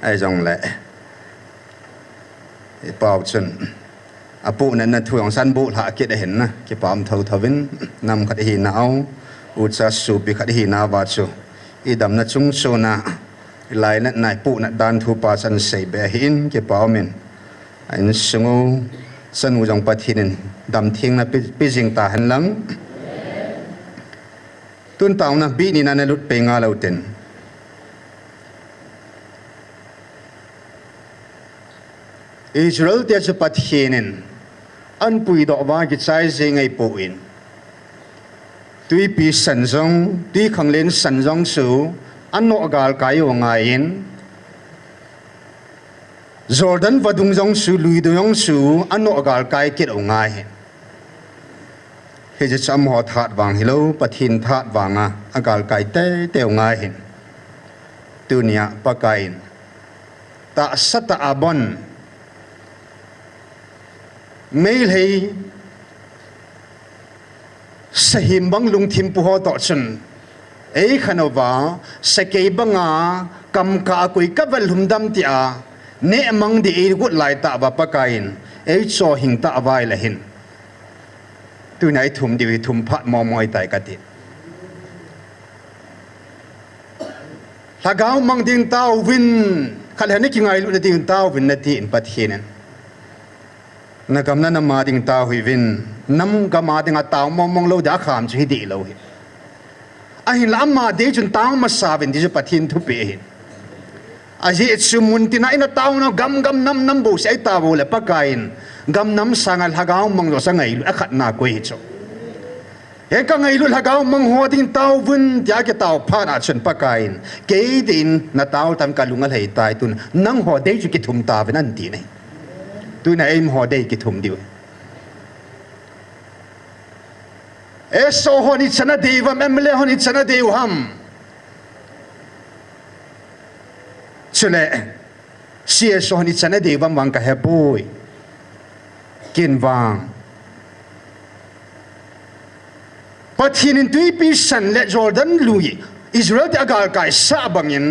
ai jong le bảo chân apu nên là thuồng san bu hạ kiệt hiện na cái bám thâu thawin nam khát hi nào ucha su bị khát hi na va chu idam na chung so na lai na nai pu na dan thu pa san sei be hin cái bám mình anh sungu san u jong pathin dam thieng na pi jing ta han lang tun tao na bi ni na lut pe nga lo ten Israel tia chu pathinen an pui do wa ki chai je ngai po in tui pi san jong tui khang len san jong su an no gal kai o ngai in Jordan vadung jong su lui do yong su an no gal kai kit o ngai he je cham ho that wang hilo pathin that wanga agal kai te teu ngai hin tunia pakain ta sata abon mail hei sahim bang lung thim pu ho to chun ei khanova sakei banga kam ka koi kaval humdam ti a ne mang di e gut lai ta ba pakain ei cho hing ta vai la hin tu nai thum di thum phat mo moi tai ka ti lagau mang ding tau win khal hani ki ngai lu na ding tau win na ti in pathin na kam na ma ding tau hui win nam ga ma ding a tau mong mong lo da kham chi di lo hi a hin lam ma de chun tau ma sa win di pathin thu pe hin a ji chumun ti na ina tau na gam gam nam bo sai ta bo le pakain gam nam sangal hagau mang lo sangai lu a khat na ko hi cho he ka ngai lu hagau mang ho ding tau win tia ke tau pha na chen pakain ke din na tau tam ka lunga lei tai tun nang ho de chu ki thum ta wen an ti nei tu na em ho de ki thum diu e so ho ni chana deva memle ho ni chana deu ham chule sie so ni chana deva wang ka he boy kin wang pathin in tui pi san le Jordan lui Israel te agal kai sa bangin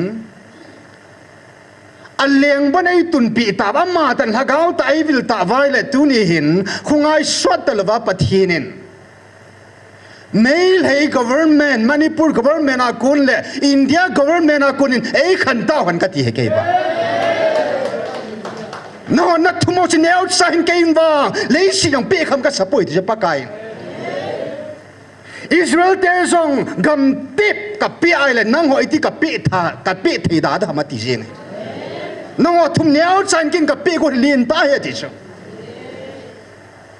aleng banai tun pi ta ba ma tan hagau ta ai vil ta vai le tu ni hin khungai swat talwa pathinin mail hey government Manipur government akun le India government akun in ei khan ta han ka ti he ke ba no na thumo chi ne outside ke in ba le si yang pe kham ka sapoi ti pa kai Israel te song gam tip ka pi island nang hoi ti ka pi thi da da ma ti jing no thum ne outside king ka pi ko lin ta he ti so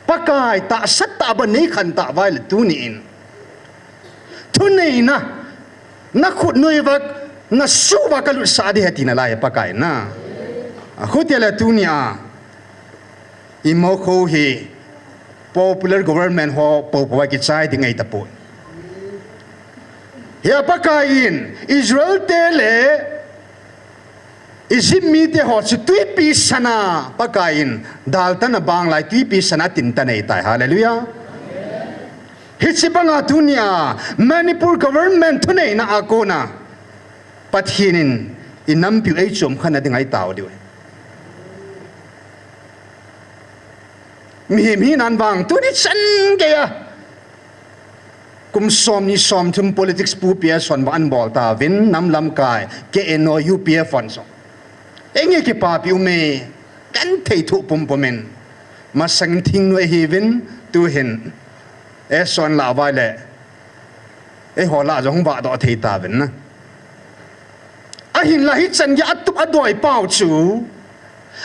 pakai ta sat ta ba nei khan ta vai le tu ni in tu nei na khut noi va na su va ka lu sa de he ti na lai pakai na a khut ya le tu ni a imo kho hi popular government ho po po ki chai ti ngai ta po ya pakain Israel te le izimmi te ho chu tui pi sana pakain daltan na bang lai tui pi sana tin ta nei tai hallelujah hichipanga dunia Manipur government thunei na akona pathinin inampi ei chom khana dingai taw diu mi nan bang tu ni chan ke ya kum som ni som thum politics pu pia son ban bol ta win nam lam kai ke no UPF fon so enge ke pa pi me kan thei thu pum pomen ma sang thing no hi win tu hin e son la vai le e ho la jong ba do thei ta win na a hin la hi chan ya atup adoi pau chu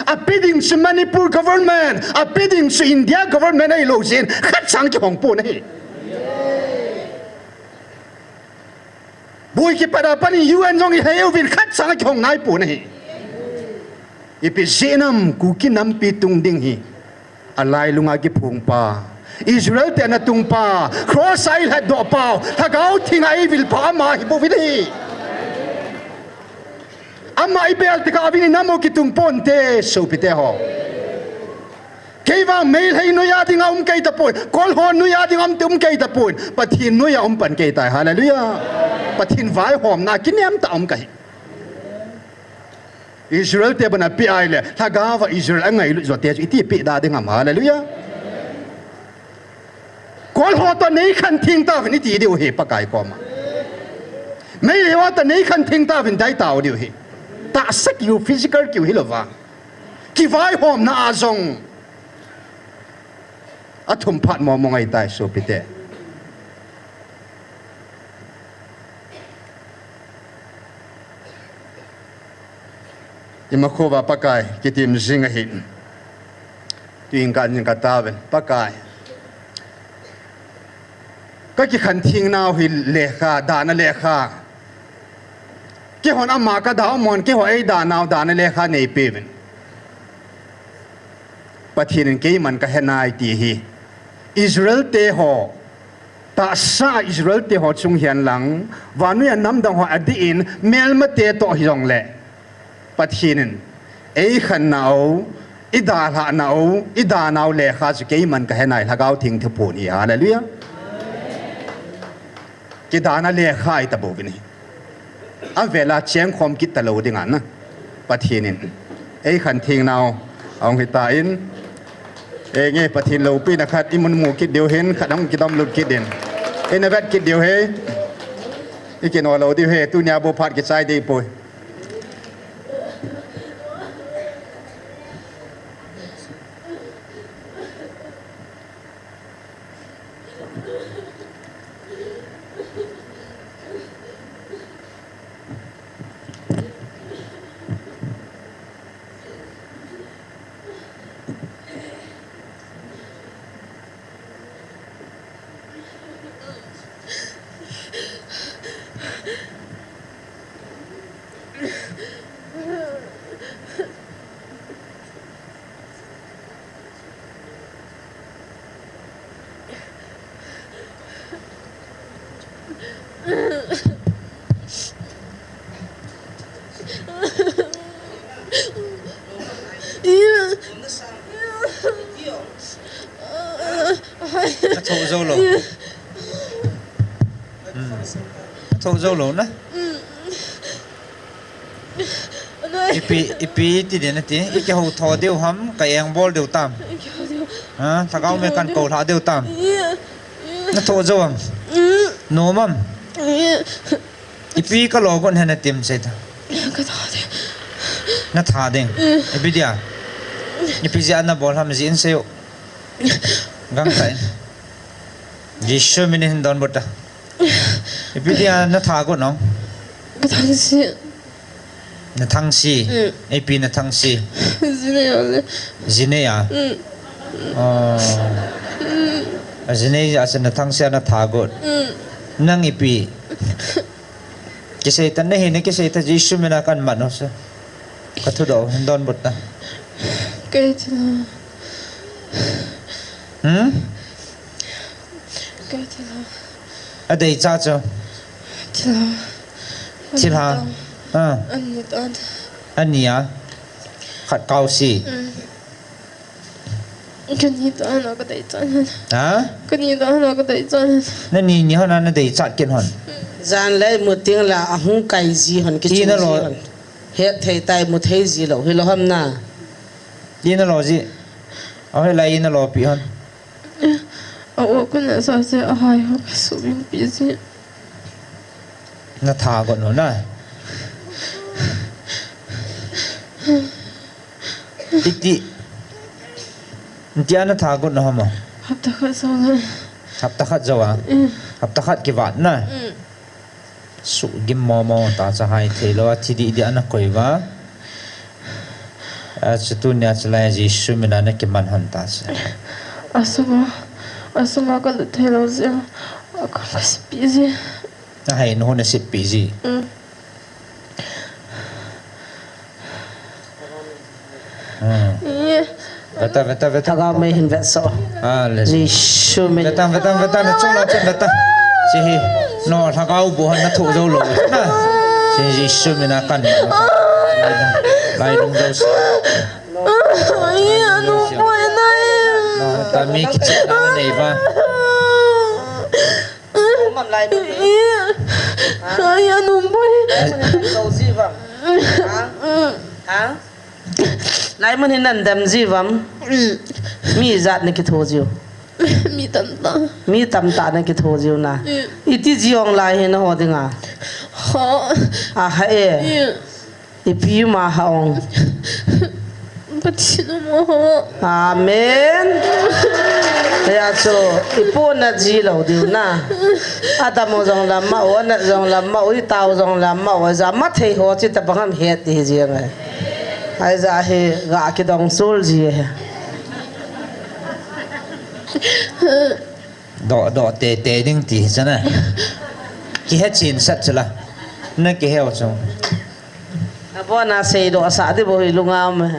appealing to Manipur government, appealing to India government ay lo sin khat sang ki hong po nei bui ki para pani UN jong i hayo vin khat sang ki hong nai po nei ipi zenam ku ki nam pi tung ding hi alai lunga ki phung pa Israel te na tung pa cross ai hat do pa thagau thing ai vil pa ma hi bo vi ama ibel tika avini namo ki tung ponte so pite ho keiwa mail hei no ya ding om kai ta poi kol ho no ya ding om tum kai ta poi pathin no ya om pan kai ta hallelujah pathin vai hom na kinem ta om kai Israel te bana pi ai le thagawa Israel angai lu zo te iti pi da ding am hallelujah kol ho to nei khan thing ta ni ti diu he pa kai ko ma mai le wa ta nei khan thing ta vin dai taw diu he ta sak you physical kiu hilova ki vai hom na azong athum phat mo mongai tai so pite imakhova pakai kitim zinga hin tuing kan ka tawen pakai ka ki khan thing naw hi lekha dana lekha ke hon amma ka daw mon ke ho ei da naw da na le kha nei peven pathin ke man ka henai ti hi Israel te ho ta sa Israel te ho chung hian lang wanu ya nam dang ho adin mel ma te to hi rong le pathinin ei khan nau ida la nau ida nau le kha chu ke man ka henai lagau thing the pu ni hallelujah ki dana le khai ta bo ni a vela cheng khom kit ta lo ding an na pathinin ei khan thing nau ong hi ta in e nghe pathin lo pi na khat imun mu kit deu hen khadam kidam lut kit den en avat kit deu he ikin lo deu he tu nya bo phat ki sai dei poi thâu dâu lẩu thâu dâu lẩu nè ipi ti đến tí cái hậu thò đều hắm cái anh bol đều tam à thằng ông mấy căn cầu thả đều tam nó thâu dâu am nô mắm ipi cái lò con hay là tiêm gì ta nó thả đen ipi đi à ipi gì anh bol ham gì anh seo gang tay Jisoo mình hình đòn bột à ipi đi à nó thả con nó na thang si ipi na thang si zine ya zine ya na thang si na thagot nang ipi kisay tan na hin kisay ta Jisoo mina kan man no sa kathudo hindon bot na kay tila kay tila aday cha cho tila anh nhá khát cao si cái gì đó nó có thể chọn hả cái gì đó nó có thể chọn nên nhìn như nó để chặt kiện hòn gian lấy một tiếng là không cái gì hòn cái gì nó hết thầy tay một thầy gì đâu hay là hôm na đi nó lo gì ở đây nó lo bị hòn ở cái này sao sẽ hay học số biến bị gì nó thả còn nó nè Tiki, dia na thagot na hama. Haptakat sawan. Haptakat jawa. Haptakat kivat na. Su gim mo ta cha hai thelo thidi dia na koiwa. Chutunya chalai Jisoo mina na kiman han ta sa. Asuma ka thelo zia. Akam busy. Na hai no na sit busy. Veta. Taga may hin vet so. Jisoo min. Veta na chung na chen veta. Si no thagau buhan na thu zo lo na. Si Jisoo min na kan. Lai dong zo. Ai ano po na. No ta mi kitchen na nei ba. Mam lai mi. Ai ano po. Zo gì vậy? Hả? Nãy mình hình ảnh đầm gì vậy? Mi giặt này cái thô diêu. Mi tầm ta này cái thô diêu na. Ít gì ông lại hình nó tiếng à? À hay. Ít pi mà ông. Amen. Ya so ipo na ji lo diu na. Ada mo jong lam ma o na jong lam ma o tao jong lam ma o za ma thei ho chi ta bangam het ti ji ngai. Ai za he ga ki dong sul ji he. Đỏ tè đinh tì cho này ki hết chín sắt cho là nó ki heo trong Apo na sei do sa di bo ilungam.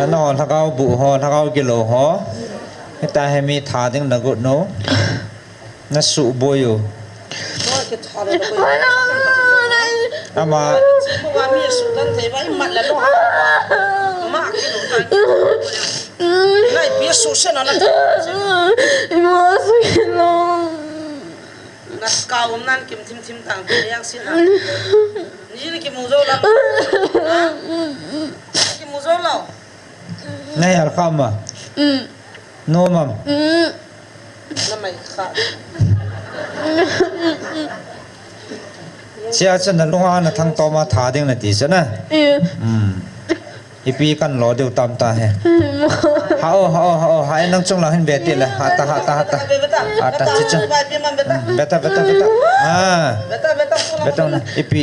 nó thagao bu ho thagao kilo ho ta he mi tha ding na gut no na su boyo ama wa mi su dan thei vai mat la lo ma ki lo nai pi su se na na mo su lo na ka nan kim thim tang ki yang sin na ni ni ki mu zo la ki mu zo la nai al khama no mam na mai kha chia chân là lunga na thang to ma tha ding na ti sa na ipi kan lo deu tam ta he hao hai nang chung la hin be ti la hata chi cha beta beta na ipi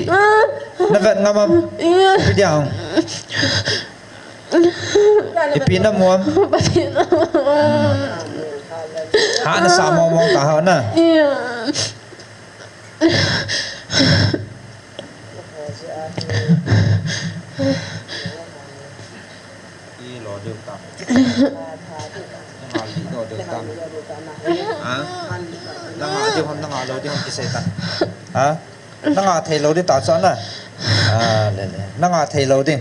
na vet ngamam ipi diang ipi na muam ha na sa mo ta ha na lo được tạm lo được tạm đang ngã đi không đang ngã lâu đi không cái xe tạm đang ngã thầy lâu đi tạo sẵn à đang ngã thầy lâu đi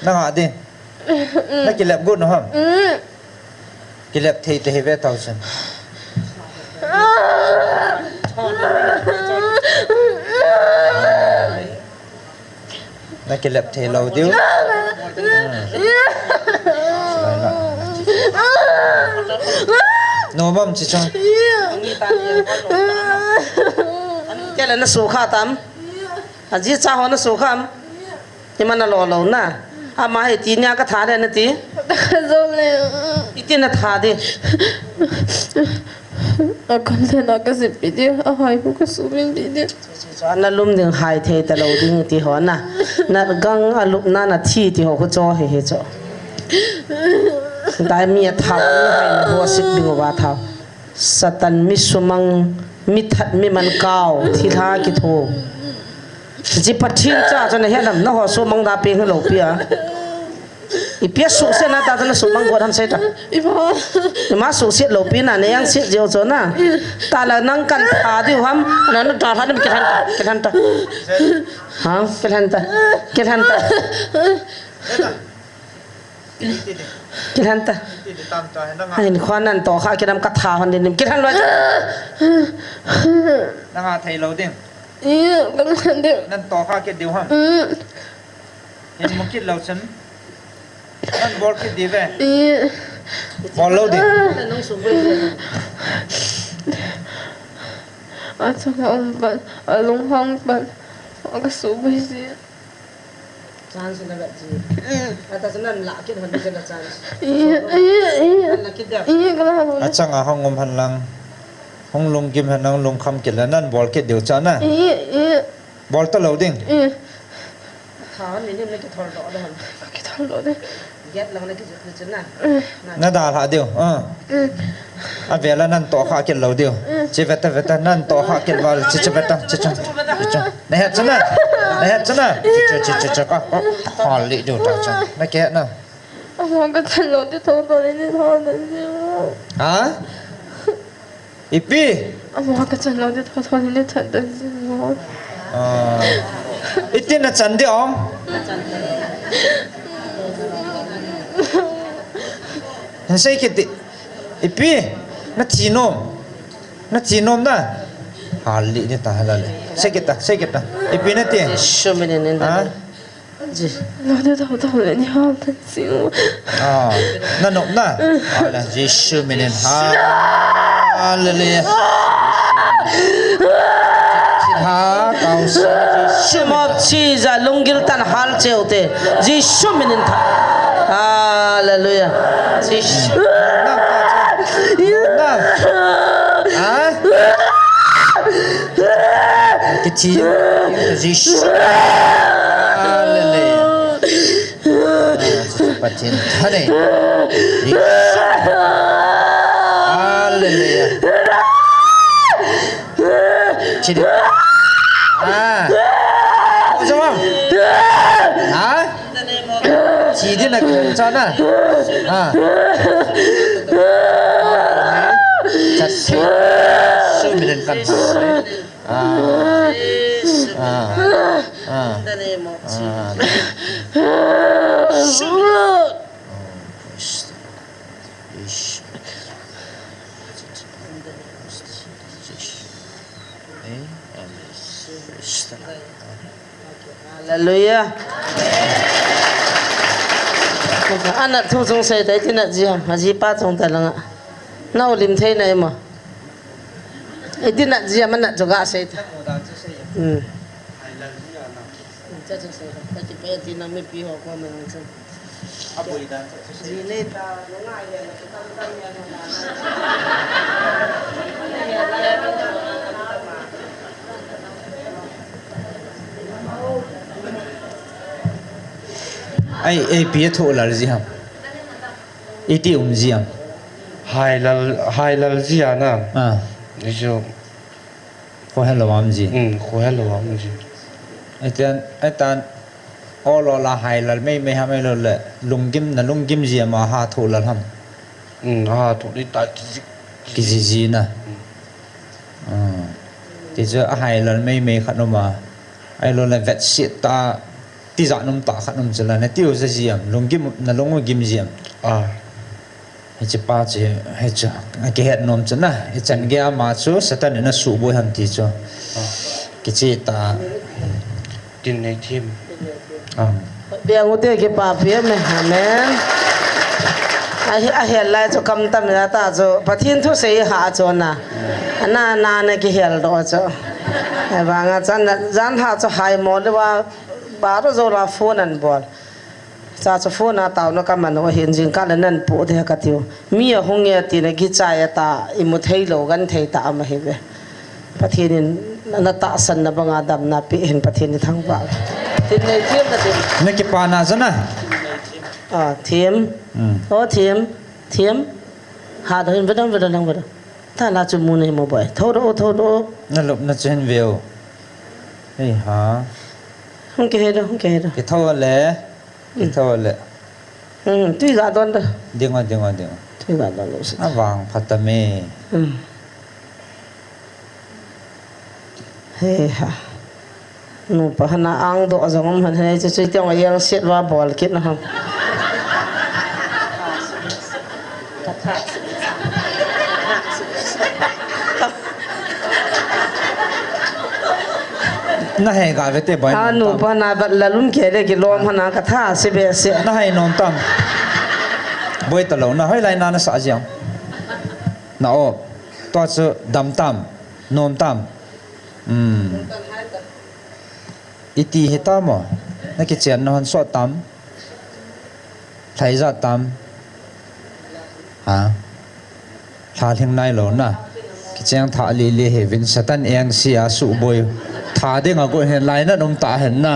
đang ngã đi nó cái lẹp gút nữa không cái lẹp thầy thầy về tàu sẵn nó cái lẹp thầy lâu điếu nó bấm chỉ cho cái là nó số khá tắm chỉ cha họ nó số khám nhưng mà nó lò na mà hay tí nha cái thà đây nó tí tí nó thà đi con thấy nó cái gì bị đi hỏi cũng cái số mình bị đi nó lùm đường hai thế ta lâu đi tí họ na nó găng lùm na thi thì họ có cho hay cho đại mi thảo hay là hoa xích bình hoa thảo satan mi sumang mi thật mi man cao thì tha cái thô chỉ bắt thiên cha cho nên hiện làm nó họ sumang đa pin cái lẩu pia ipia su se na ta na sumang ko tham sai ta ma su se lo pin na ne yang se jo cho na ta la nang kan tha di ham na na ta tha ni ke than ta ha ke than ta ai ni khoan nan to kha ke dam ka tha hon din ke than lo đang ngã thầy lâu đi con được nên to kha cái điều ham hiện một cái lâu sân nên bol cái đi về bol lâu đi ở trong ông bận ở lung hong bận ở cái số bây giờ chance na ga ji ata sanan la ke hon din na chance achang a hongom han lang hong lung kim han nang lung kham ke la nan bol ke điều cha na bol ta lâu ding thảo ni ni ke thol do hon cái thằng đó đấy get la na ke ju na na da ha điều a về là nan to kha ke lâu điều chỉ veta nan to kha ke wal chỉ veta chỉ này hết chứ na chỉ có hỏi lị điều ta chứ nó kia nào ông cái thằng đó thì thôi đấy hả ipi ông cái thằng đó thì thôi đấy thật đấy ít tiền là chân đi ông anh say cái gì ipi nó chỉ nôm đó hỏi lị đi ta là say cái ta ipi nó tiền show me nên hả gì nó đi đâu đấy nhá thật xíu nó nộp đó là Jesus mình hallelujah ha cao Jesus một chi ra lung gil tan hal cheu te Jesus mình hallelujah Jesus cái chi Jesus Patin thane hallelujah chỉ được sao không hả chỉ thế này cũng cho nè à chặt xí xui mình cần Hallelujah. Anak thu sung sai tai tin jiam haji pa chung ta langa nau lim thei nai ma tin jiam anak juga sai ta cha chung sai ta ki pe tin na me pi ho ko me chung apoi da ji ne ta ngai le ta tam tam ya ai bia thô là gì hả? Ai tiêu gì hả? hai là gì à na? À, ví dụ có hay là làm gì? có hay là làm gì? Ai tan, ô là hai là mấy ham là lung kim gì mà ha thô là ham? Ha thô đi tại cái gì nè? Thì giờ hai là mấy khát nó mà, ai là vẹt xịt ta tí dạng nông tạ khát nông chỉ là này tiêu ra gì lông kim gì à hay chỉ ba chỉ hay cho cái hạt nông chỉ na hay chân cái mà số sẽ ta nên nó sụp bôi hầm tí cho cái gì ta tin này thêm biang utia ke pa pia me amen a hel lai cho kam tam na ta cho pathin thu sei ha cho na na ke hel do cho ba nga chan ha cho hai mo de wa ba ro zo la phone an bol cha cho phone na taw no kam no hin jing ka nan pu de ka tiu mi a hong ye ti na gi cha ya ta i mu thei lo gan thei ta ma he ve pathin na ta san na banga dam na pi hin pathin ni thang ba tin nei thiam na tin này cái pa na zana thiam thiam ha da hin vedang ta la chu mu nei mo boy tho do nó lụm nó chen view hey hả không kể đâu cái thâu lẽ tuy là đơn đó điên ngoài tuy là đơn luôn à vàng phát tâm mê hey ha nu pa hana ang do azong han hay chu tiang ayang set wa bol kit na ham na hay ga vete bai nu pa na bat la lun ke de ki lom hana ka tha se be se na hay non tam boi ta lo na hay lai na sa jiang na o to chu dam tam nom tam iti hita mo na ki chen na han so tam thai za tam ha tha thing nai lo na ki chang tha li he vin satan eng sia su boy tha de nga go hen lai na nom ta hen na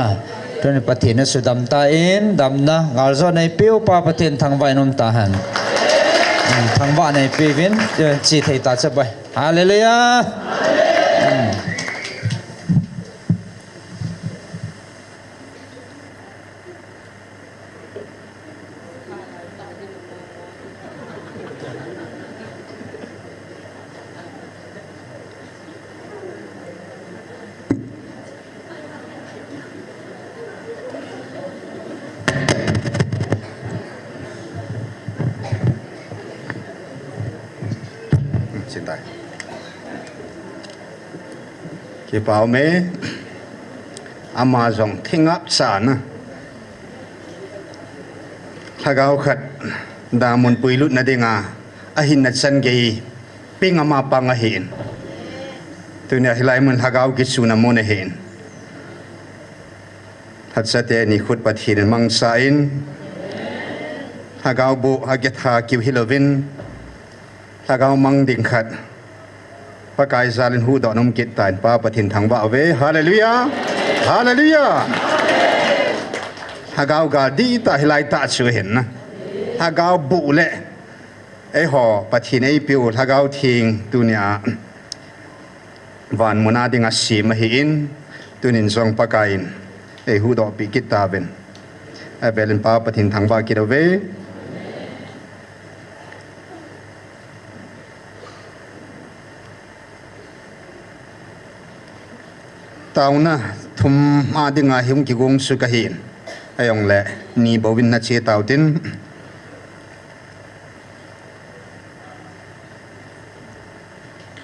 to ni pathin na su dam ta in dam na ngal zo nei piu pa pathin thang vai nom ta han thang va nei pi vin chi thei ta cha bai hallelujah cái bảo mê Amazon thinh áp sản thagao khát đa môn bùi lụt na đi ngà ahin na chân gay ping ama pang ahin tu nè hilai mun thagao kisu na môn ahin thật sa te ni khut pathin mang sain thagao bu haget ha kiu hilovin thagao mang ding khat pakai zalin hu do nom kit tain pa pathin thang ba ve hallelujah hallelujah hagao ga di ta hilai ta chu hen na hagao bu le ai ho pathin ai piu hagao thing tunia van mona dinga si ma hi in tunin zong pakain ai hu do pi kit ta ben เวลินป้าปะทินทางว่ากิดเอาไว้ตาวนะทุมอาดิงาหิมกิกงสุกะหินไอ้องแหละนี่บวินนัชเชตาวติน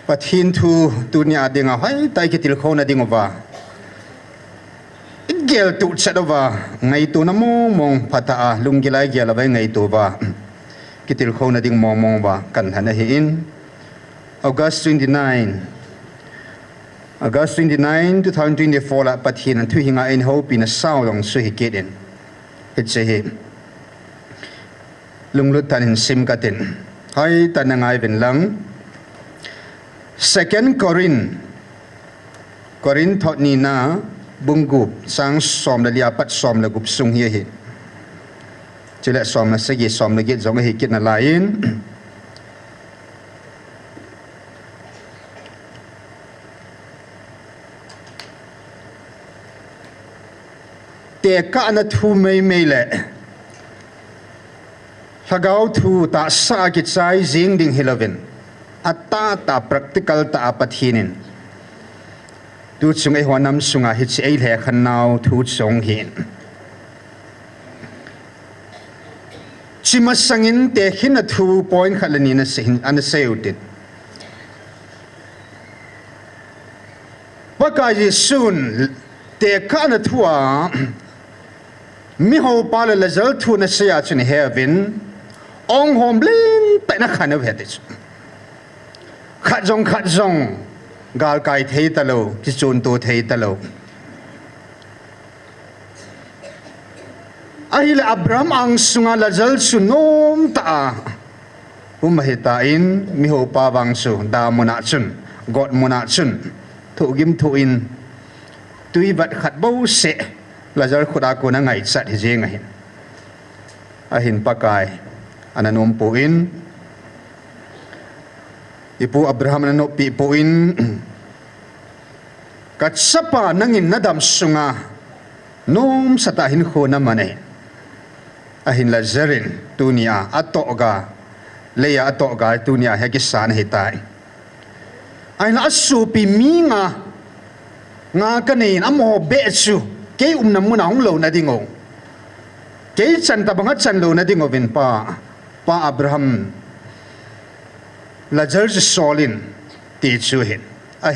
ปะทินทูตุนีอาดิงาให้ไตกิติลโคนาดิงว่าเกลตุชัดว่าไงตัวน้ำมองพัตตาลุงกิไลเกลไว้ไงตัวว่ากิติลโคนาดิงมองว่ากันทันได้เห็น August 29 2024 la pathin an thu hinga in ho pin a saw long su hi keden it se he lunglut tan in sim ka tin hai tan ngai ven lang second Corin thot ni na bungup sang som la lia pat som la gup sung hi hi chile som na se gi som la gi zong hi kit na lainแต่ก็นัทูไม่แหละถ้าเขาทูตาสากิจใจจิงดิ่งฮิลวินอัตตาตา practical ตาปฏินินดูจงไอหัวนำสุงาฮิตไอแหลขันนาวทูจงหินชิมาสังอินแต่หินทูปอยน์ขันนี้นะสิอันเซลติดว่ากายสุนแต่ก็นัทัวมีหัวปลาเลเซลทูนเสียจนเฮวินองหอมลินแต่นักขันเอาเหตุขัดจงกาลไก่เทตะโลกิจูนตัวเทตะโลไอ้เลอับรามอังสุงาเลเซลสุนมตามาเหตุอินมีหัวปลาบังสุดามุนาจุนกอดมุนาจุนถูกิมถูอินตุยบัดขัดบูเสลาจาร์ขุดอากูนังไงสัตย์เจงไงหินปากายอันนั้นอมปูอินอีปูอับราฮัมนั้นอปีปูอินกัดสปานังอินนัดามสุงาโน้มสตาหินโคนัมมันเองหินลาจารินตุนีอาอัตโตกาเลียอัตโตกาตุนีอาเฮกิสานเหตุายไอ้ละสูปีมีงางากันเองอโมเบชูเกี่ยนำมุนาของเราหน้าดิ่งงเกี่ยจันตบังคับจันเราหน้าดิ่งวินป้าอับราฮัมลาจาร์สโซลินตีจูเห็น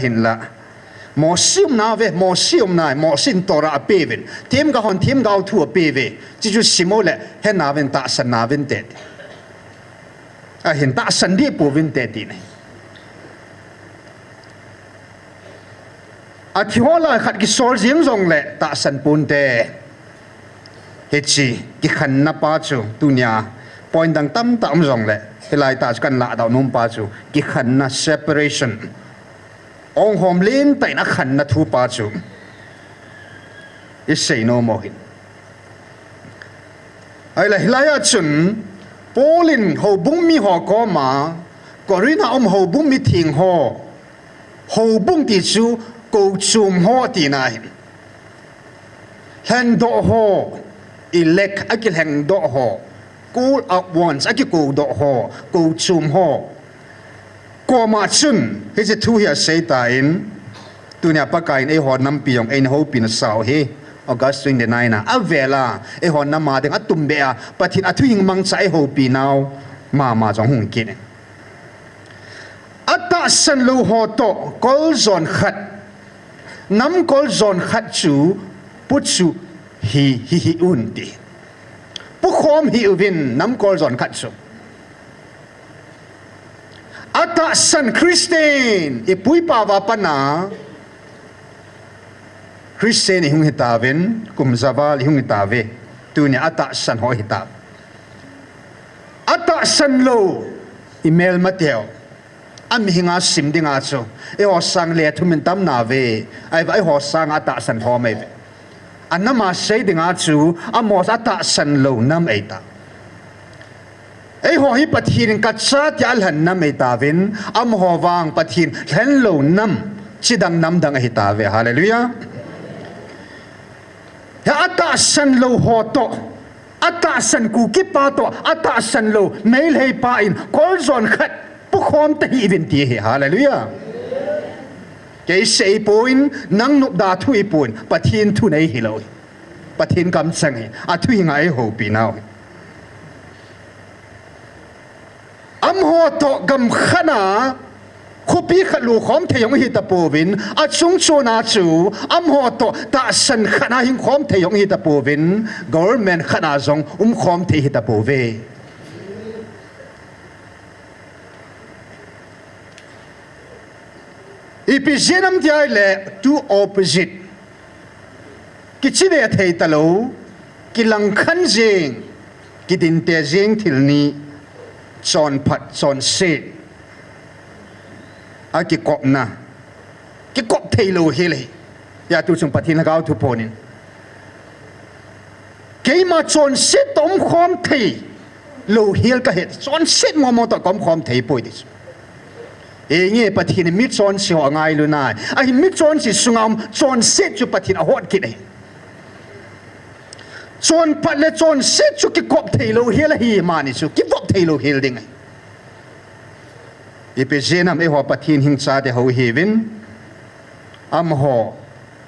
หินละมอสิมนาเวมอสิมนายมอสินตระเปวินเทียมกับคนเทียมกับเอาทั่วเปวิจิจุสิโมเลเห็นนาเวนตาสันนาเวนเตดหินตาสันดีปูวินเตดีนี่อาทิวลาขัดกิโซลเสียงจงเละตาสันปูนเตเฮจีกิขันนับปาจูตุนียปอยดังตั้มตั้มจงเละเฮลัยตาจกันละดาวนุ่มปาจูกิขันนั separation องหอมลิ้นแต่นักขันนัทูปาจูอิเซโนโมหินไอ้ละเฮลัยจุนโพลินหูบุ้งมีหอกอมากอรินาหูบุ้งมีทิ้งหูบุ้งติจูกูชุมหัวตีนายแห่งดอกหัวอิเล็กอากิแห่งดอกหัวกูอัพวันส์อากิกูดอกหัวกูชุมหัวกูมาชุนให้จะทุเฮียเสียตายน์ตัวเนี่ยปากายไอ้หัวน้ำปียงไอ้หัวปีนสาวเฮออกัสต์29นะอาเวลาไอ้หัวน้ำมาถึงอัตุมเบียปะทินอัตุยิงมังใส่หัวปีนาวมาจงหุ่นกินอัตตาสันลูหัวโตกอลซอนขัดน้ำกอลซอนขัดจูปุจูฮิอุนดีปุขอมฮิอุวินน้ำกอลซอนขัดจูอัตตาสันคริสเตียนอีปุยปาวาปนาคริสเตียนหิงหิตาวินกุมซาบาลหิงหิตาเวตัวนี้อัตตาสันหอหิตาอัตตาสันโลอีเมลมาเทียวอันมีงาสิมดิงาจูไอหัวสังเลียทุมินตั้มนาเวไอหัวสังอัตตาสันหอมเอเวอันนั้นมาเสียดิงาจูอันมอสอัตตาสันโลน้ำเอตาไอหัวฮิปทีนกัจฉาติอัลหันน้ำเอตาวินอันหัววางปทีนเห็นโลน้ำชิดังน้ำดังเอตาเวฮาเลลูยาอัตตาสันโลหัวโต ata san ku ki pa to ata san lo nei lei pa in kol zon khat pu khom te hi vin ti he hallelujah ke sei poin nang nup da thui poin pathin thu nei hi lo pathin kam sang hi a thui ngai ho pi nau am ho to gam khana khupi khalu khom theyong hi ta povin a chung chona chu am ho to ta san khana hing khom theyong hi ta povin government khana zong khom the hi ta pove ipijenam tiai le two opposite kichine thei talo kilang khan jing kidin te jing thilni chon phat chon se a ki kop na ki kop thei lo hele ya tu chung pathin lagau thu ponin ke ma chon se tom khom thei lo hel ka het chon se mo to kom khom thei poi dis e nge pathin mi chon si ho ngai lu nai a hin mi chon si sungam chon se chu pathin a hot ki nei chon pat le chon se chu ki kop thei lo hel hi ma ni chu ki vop thei lo hel ding ipejenam e ho pathin hing cha de ho hevin am ho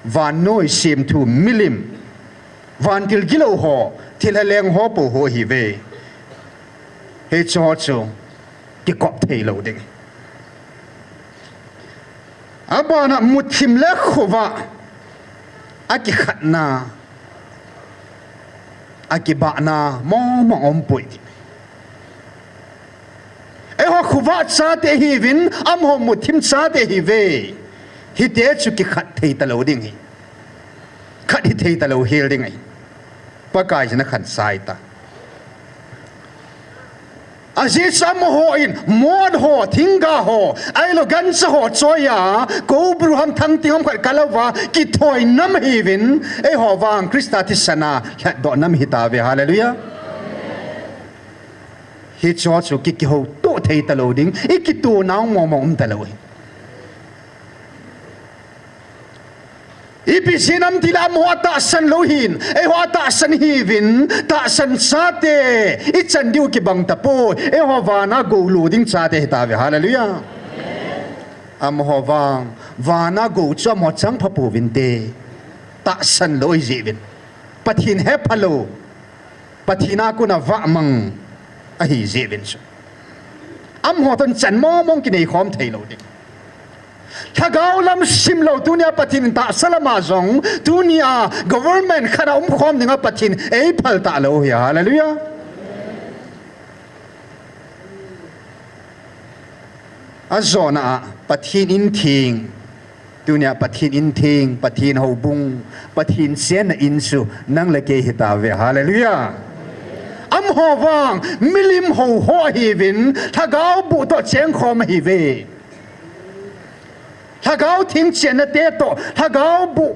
van noi sim thu milim van til gilo ho til leng ho po ho hi ve he cho cho ki kop thei lo ding abana muthim le khova aki khatna aki ba na mo om poi e ho khuwa cha te hi vin am ho muthim cha te hi ve hi te chu ki khat thei ta lo ding hi khat hi thei ta lo hel ding ai pa kai jna khan sai ta aji sam ho in mod ho thinga ho ai lo gan sa ho choya ko bru ham thang ti hom khat kalawa ki thoi nam hi vin e ho wang krista ti sana do nam hi ta ve hallelujah hi cho chu ki ho to thei ta lo ding ikitu naw mo ta lo ipisinam tilam ho ta san lo hin e ho ta san hi vin ta san sa te I chan diu ki bang ta po e ho wa na go lu ding cha te ta ve hallelujah am ho wa na go cha mo chang pha pu vin te ta san lo ji vin pathin he phalo pathina ku na wa mang a hi ji vin chu am ho ton chan mo mong ki nei khom thei lo ding thagau lam sim lo tunia pathin ta salama zong tunia government khana khom ninga pathin ei phal ta lo ya hallelujah azona pathin in thing tunia pathin in thing pathin ho bung pathin sen in su nang le ke hita ve hallelujah am ho wang milim ho ho hi vin thagau bu to cheng khom hi ve thagau thing chen na te to thagau bu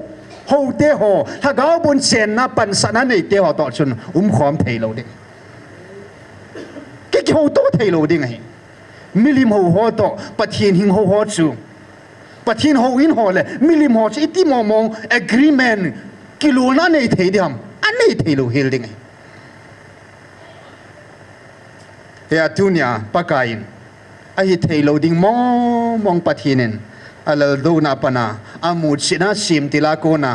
ho te ho thagau bun chen na pan sana nei te ho to chun khom thei lo ding ki ho to thei lo ding hi milim ho to pathin hing ho chu pathin ho in ho le milim ho chi ti mo agreement kilo na nei thei diam an nei thei lo hil ding he atunia pakain a hi thei lo ding mong pathinen alal do na pana amut sina sim tila kona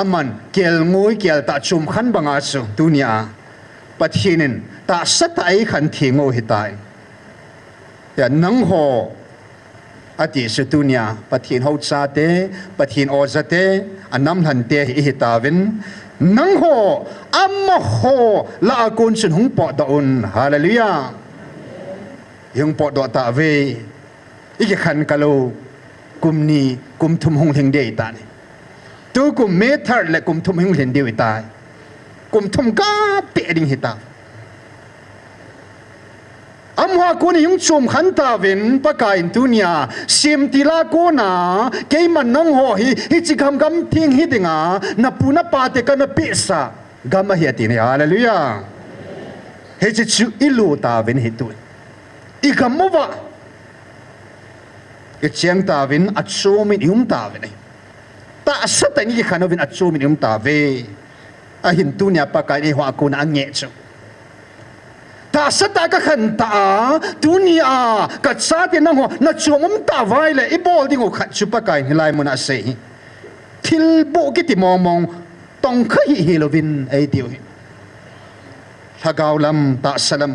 aman kel ngoi kel ta chum khan banga chu dunia pathinin ta satai khan thingo hitai ya nang ho ati su dunia pathin ho cha te pathin o za te anam han te hi tawin nang ho amma ho la kun sun hung po da un hallelujah yung po do ta ve iki khan kalo kum ni kum thum hung heng dei ta ni tu kum me thar le kum thum hung heng dei ta kum thum ka pe ding hita amwa ko ni yung chum khan ta ven pa ka in tunia sim tila ko na ke man nang ho hi chi gam thing hi dinga na puna pa te ka na pe sa gam hi ati ni hallelujah he chi chu ilu ta ven hi tu I gam mo wa ke chiang ta vin at so min ta ve ta sa ta ni khano vin at so min ta ve hin tu nia pakai ni hoa kun ange chu ta sata ka khan ta tu nia ka sa te nang ho na chomum ta vai le I bol ding ho khat chu pakai ni lai mun a se thil bo ki ti mong mong tong kha hi helovin ai tiu hi thagau lam ta salam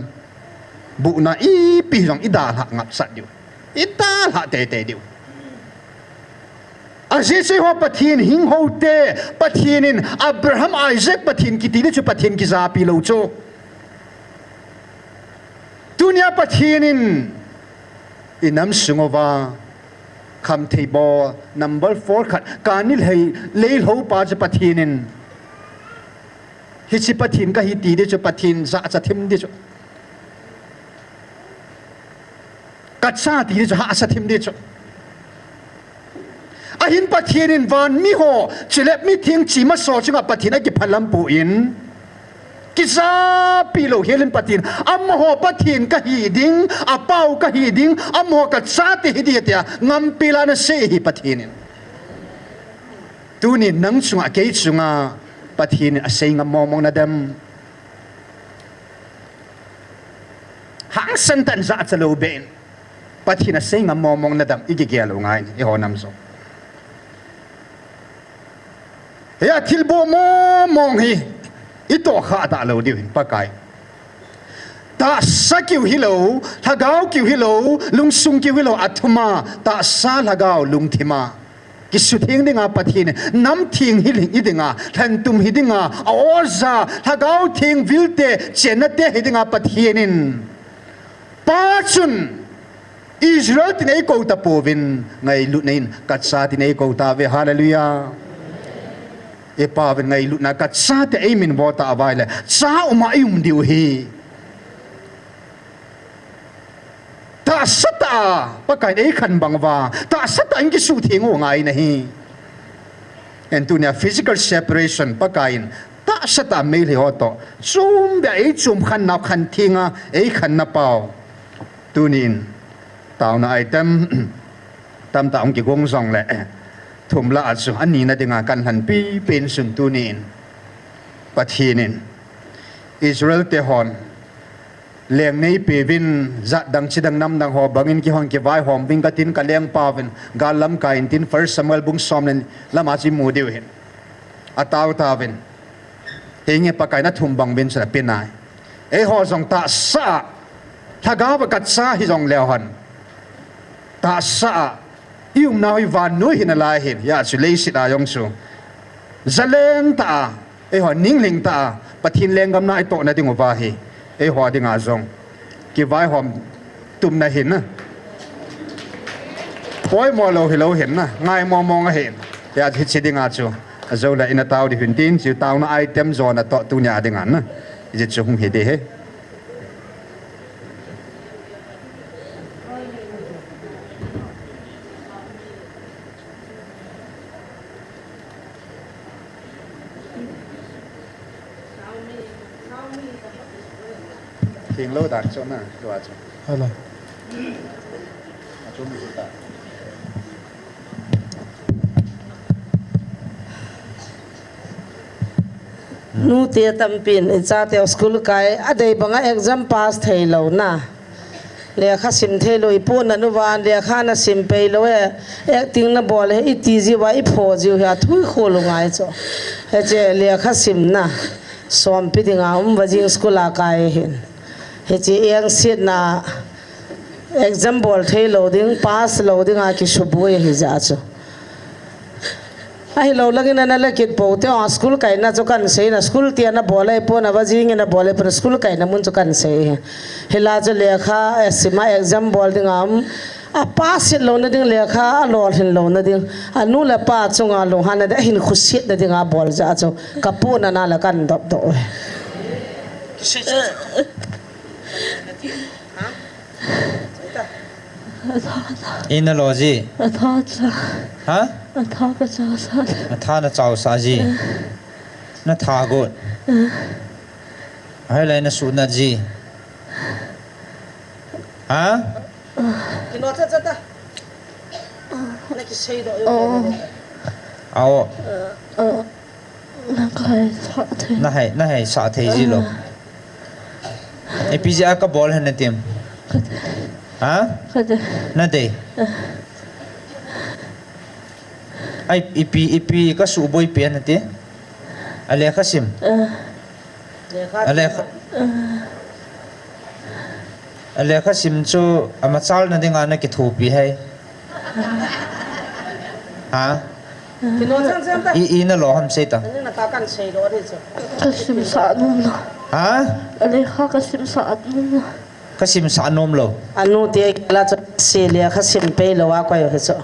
bu na I pi rong I da la ngap sat diu I ta la te te diu Aziz ho pathin hing ho te pathinin Abraham Isaac pathin ki ti chu pathin ki za pi lo cho dunia pathinin inam sungova kham theibo number 4 khat kanil hei leil ho pa cha pathinin hi chi pathin ka hi ti de chu pathin za cha thim de chu ka cha ti de chu ha sa thim de chu ahin pathinin van mi ho chilep mi thing chi ma so chunga pathina ki phalam pu in kisa pilo helin patin am ho pathin ka hi ding apau ka hi ding am ho ka cha ti hi dia ngam pila na se hi pathinin tuni nang chunga ke chunga pathin a sei ngam mong na dam hang san tan za chalo ben pathin a sei ngam mong na dam igi ge lo ngai I ho nam so ya thilbo mong hi ito kha ta lo diu pakai ta sa kiu hilo thagau kiu hilo lungsung kiu hilo athuma ta sa lagau lungthima kisu thing dinga pathin nam thing hiling idinga than tum hidinga orza thagau thing vilte chenate hidinga pathinin pachun Israel tinai ko ta povin ngai lunain katsa tinai ko ta ve hallelujah e pavin ngai lutna ka cha te aimin bota availe cha uma yum diu hi ta sata pakai ei khan bangwa ta sata ingi su thingo ngai nahi and tunia physical separation pakain ta sata mele hoto chum be ei chum khan na khan thinga ei khan na pau tunin tauna item tam ta ong ki gong zong le thum la achu ani na dinga kan han pi pen sun tunin pathinin Israel te hon leng nei pevin za dang chidang nam dang ho bangin ki hon ki vai hom bing ka tin ka leng pavin galam ka in tin first Samuel bung somlen lama chi mu deu hin ataw tavin henge pakai na thum bang ben sa penai e ho jong ta sa thaga ba kat sa hi jong leo han ta sa yung nawi van nuôi hin alai hin ya chu lei sit a yong chu zaleng ta e ho ningling ta pathin lengam na to na ding wa hi e ho ding a zong ki vai hom tum na hin na poi mo lo hilo hin na ngai mo mong a hin ya chi chi ding a chu zo la ina taw di hin tin chu taw na item zone to tu nya ding an na je chu hum he de he tiếng lâu đạt cho nào đồ cho hay là cho mình đạt nu tia tam pin cha teo school kai adei banga exam pass thei lo na le kha sim thei lo ipu na nu wan le kha na sim pe lo e acting na bol he iti ji wa I pho ji ha thui kho lo ngai cho he che le kha sim na SONGPI dinga wajing school a kai hin he chi eng sit na exam bol thei loading pass loading a ki shubu hi ja chu ai lo lagin na lakit po te school kai na chu kan sei na school ti na bolai po na wajing na bolai per school kai na mun chu kan sei hela chu lekha sima exam bol ding am a pass lo na ding lekha a lor hin lo na ding anu la pa chunga lo han da hin khusit na ding a bol ja chu kapu na na la kan dop do ina lo ji ha tha na chau sa ji na tha go hai lai na su na ji ha kino cha cha ta na ki sei do ao na hai sa thei ji lo APG ka bol han tim ha na de ai ip ka su boy pe na te ale khasim ale khasim chu amachal na dinga na ki thu pi hai ha i na lo ham se ta kasim sa num lo ha ale kasim sa num lo kasim sa nom lo anu te la se le kasim pe lo wa kwa yo he so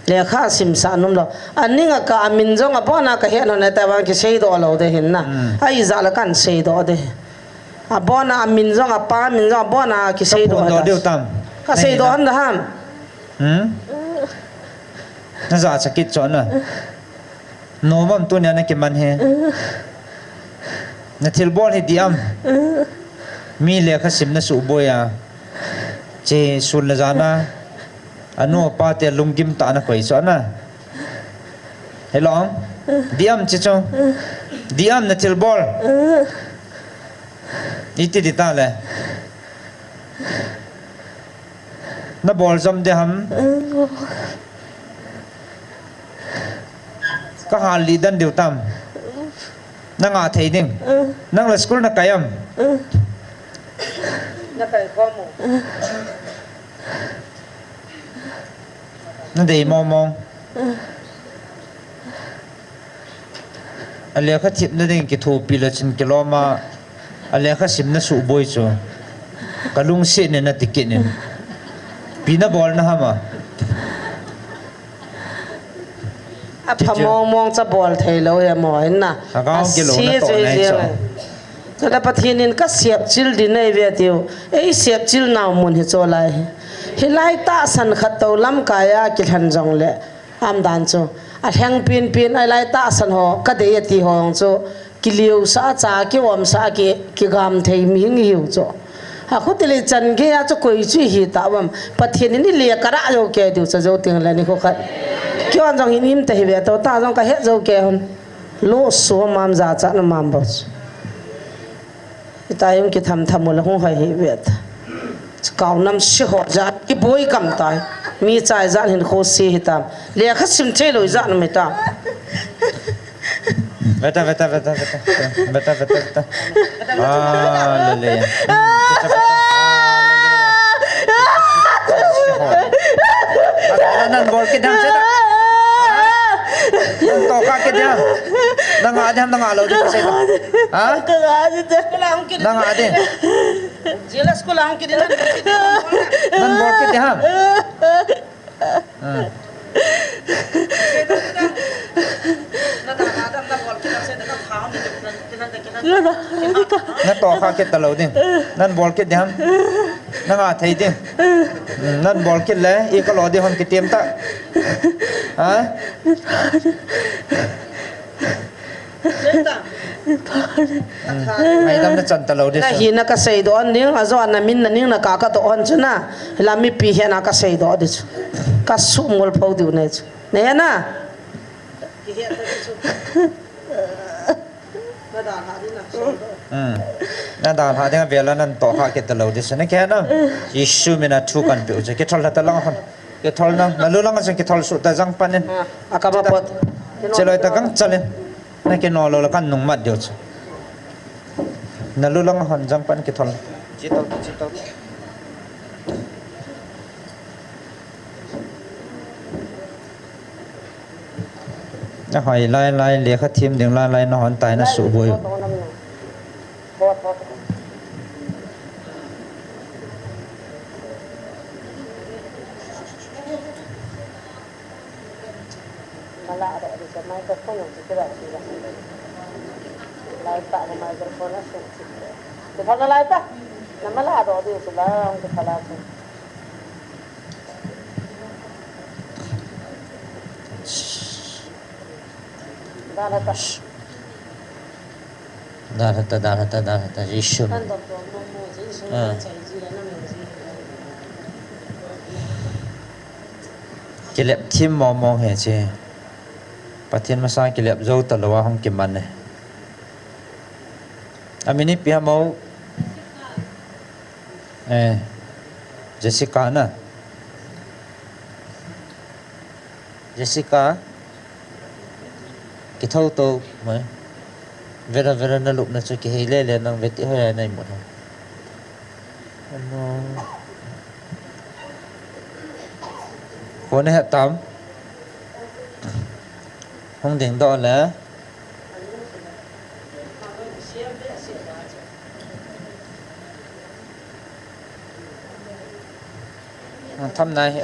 le kasim sa num lo aninga ka amin jong a bona ka he no na ta wa ki sei do lo de hin na ai za la kan sei do de a bona amin jong a pa min jong bona ki sei do tam ka sei do han da ham na za sakit cho na no mam tu nya na ki man he na thil bol he diam mi le khasim na su boya che sul la jana anu pa te lungkim ta na koi so na hello diam che cho diam na thil bol iti di ta le na bol jam de ham ka hal li dan diu tam na nga thei ding nang la school na kayam na kai ko mo na dei mo mo ale kha thip na ding ki thu pi la chin kiloma ale kha sim na su boi chu kalung se ne na tiket ne pina bol na hama a phamong mong cha bol thei lo ya mo na ki lo na to nai cho la pathinin ka siap chil di nei ve tiu ei siap chil naw mun hi cho lai hilai ta san khat to lam ka ya ki than jong le am dan chu a heng pin pin ai lai ta san ho ka de ti hong chu ki liu sa cha ki om sa ki gam thei mi ngi hiu chu ha khu tele chan ge ya chu koi chu hi ta wam pathinin ni le kara jo ke tiu cha jo ting la ni kho khat ki on jong hin te hi ve to ta jong ka he jo ke hon lo so mam za cha na mam bo itayong ki tham tham mul hong hai hi vet kaw nam si ho ja ki boi kam tai mi chai zan hin kho si hitam le kha sim che loi zan me ta beta ah le nan bol ki dam se ta to ka ke dia nang alo di se ta ha ka ga de lang ki nang ade jelas ko lang ki din nan bol ki dia na to ka ke talo ding nan bol ki dia nang a thei ding nan bol ki le e ka lo di hon ki tiam ta ha ai dam na chan talo de na hi na ka sei do an ning a zo na min na ning na ka to on chuna la mi pi he na ka sei do de chu ka su mol phau du ne chu ne na ki he ta chu na da ha di na na da ha de vela nan to ha ke talo de sene ke na isu me na thu kan pe je ke thol ta lang hon ke thol na lu lang je ke thol su ta jang panen akaba pot cheloi ta kang chalen na ke no lo kan nung mat dio chu na lu lang hon jang pan ke thol chitol na hoi lai le kha thim ding lai na hon tai na su boi Darata isu kilep thim mo he che pathian ma sa kilep zo ta lo wa hong ki man ne Amini pihak mau Jessica na Jessica cái thâu tô mới vera na lục na cho cái hele le nang veti hoya nai một không hôm nay hẹn tám không đến đó là thăm này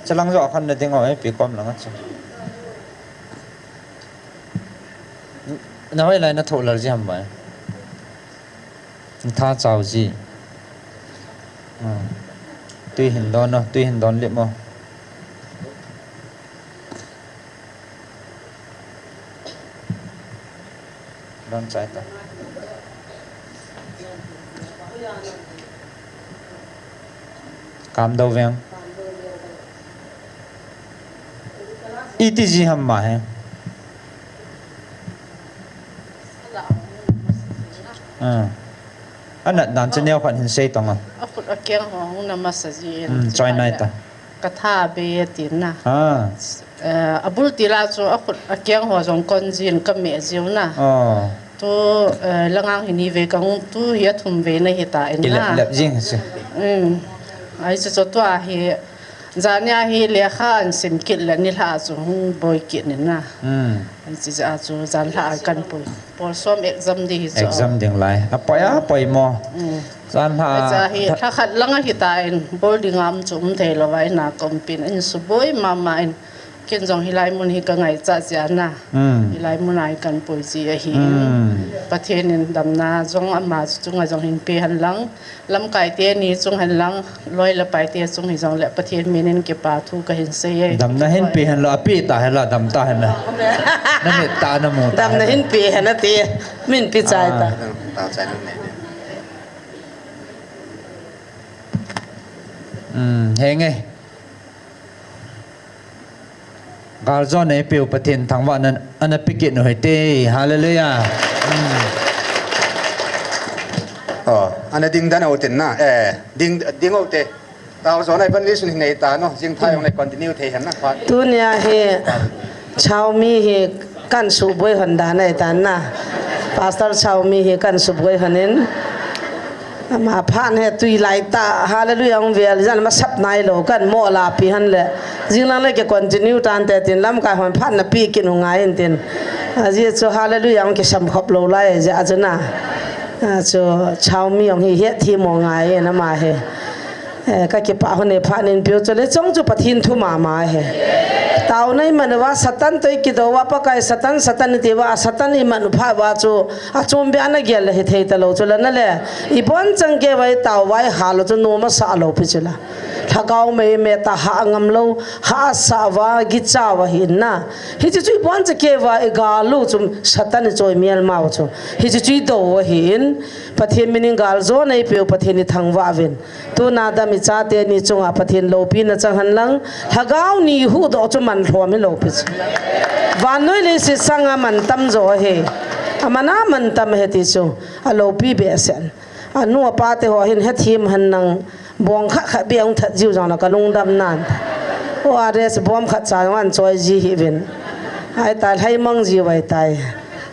cho lăng rõ khăn để tiếng hỏi bị com lăng hết nói lại nó thổ là gì hầm vậy tha chào gì tuy hình đón liệm không đón trái ta cảm đâu vậy ít gì hầm mà anh là đàn chân nhau khoản hình xây tông à? Aku kiang hong nama saji. Join này ta. Katha be tin na. Abul tila so aku kiang ho jong kon jin ka me jiu na. Tu langang hini ve kang tu hiat thum ve na hi ta in na. Lep jing se. Ai so to a hi zania hi le kha an sim kit la ni la chu boy kit ni na. Ai chi za chu zan la kan pu. Por som exam di so. Exam ding lai. Apoi mo. Zan ha. Za hi tha khat langa hi ta in boarding am chum the lo vai na kompin in su boy mama in ken jong hi lai mun hi ka ngai cha cha na. Hi lai mun ai kan poi chi a hi. Pathen in dam na jong ama chung a jong hin pe han lang lam kai te ni chung han lang loi la pai te chung hi jong le pathen menen ke pa thu ka hin se ye. Dam na hin pe han lo api ta han la dam ta han na. Na ne ta na mo. Dam na hin pe han na te min pi chai ta. Ta chai na ne. Heng ấy Gal zo này piu pathin thang wa nan ana pikit no hete hallelujah ana ding dan au tin na ding au te tao zo này vẫn listen này ta no jing thai này continue the han na khat tu nia he chau mi he kan su boi han da này ta na pastor chau mi he kan su boi hanin mà phan he tui lai ta hallelujah ông về dân mà sắp nay lo kan mo la pi han le jing lang le ke continue tan te tin lam ka hon phan na pi kin hu ngai tin ji cho hallelujah ông ke sam khop lo lai ja ajana cho chau mi ông hi he thi mo ngai na ma he ka ke pa hone phan in pyo chole chong chu pathin thu ma he tau nai manwa satan toi ki do wa pa kai satan ti wa satan i manu pha wa chu a chom be ana gel he thei ta lo chula na le i bon chang ke wai tau wai ha lo chu no ma sa lo pi chula thakau me ta ha ngam lo ha sa wa gi cha wa hin na hi chu i bon cha ke wa e ga lu chum satan choi mial ma chu hi chu do wa hin pathin meaning gal zo nei pe pathin ni thang wa ven tu na da mi cha te ni chunga pathin lo pi na chang han lang thagau ni hu do chu man thom mi lo pi van noi le si sanga man tam zo he amana man tam he ti chu a lo pi be sen anu pa te ho hin he thim han nang bong kha beong that jiu jang na ka lung dam nan o ares bom kha cha wan choi ji hi ven ai ta hai mang ji wai tai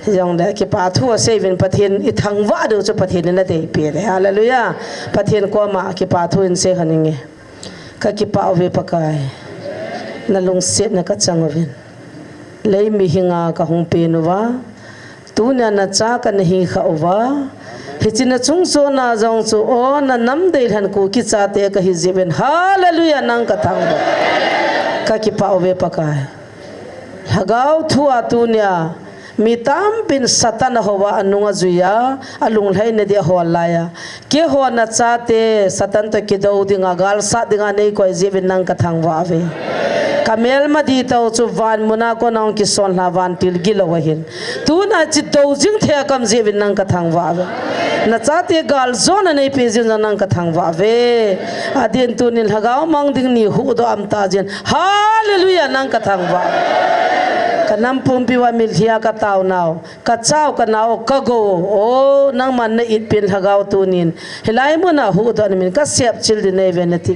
jong de ki pa thu se ven pathin I thang wa do chu pathin na te pe hallelujah pathin ko ma ki pa thu in se haninge ka ki pa ve pakai na lung se na ka chang ven lei mi hinga ka hung pe no wa tu na cha ka nahi kha wa hichina chung so na jong chu o na nam de han ku ki cha te ka hi jiben hallelujah nang ka thang ba ka ki pa ve pakai hagau thu atunya mitam bin satan hawa anunga zuya alung lai ne dia hawalaya ke ho na cha te satan to ki do dinga gal sa dinga nei ko jiben nang ka thang wa ve kamel ma di tau chu van muna ko nang ki son la van til gilo hin tu na chi do jing the kam jiben nang ka thang wa ve na cha te gal zona nei pe jin nang ka thang wa ve adin tu nin hagau mang ding ni hu do am ta jin hallelujah nang ka thang wa kanam pumpi wa milhia ka tau nau ka chau ka nau ka go o nang man na it pin hagau tunin hilai mo na hu do min ka sep chil din ne ven ti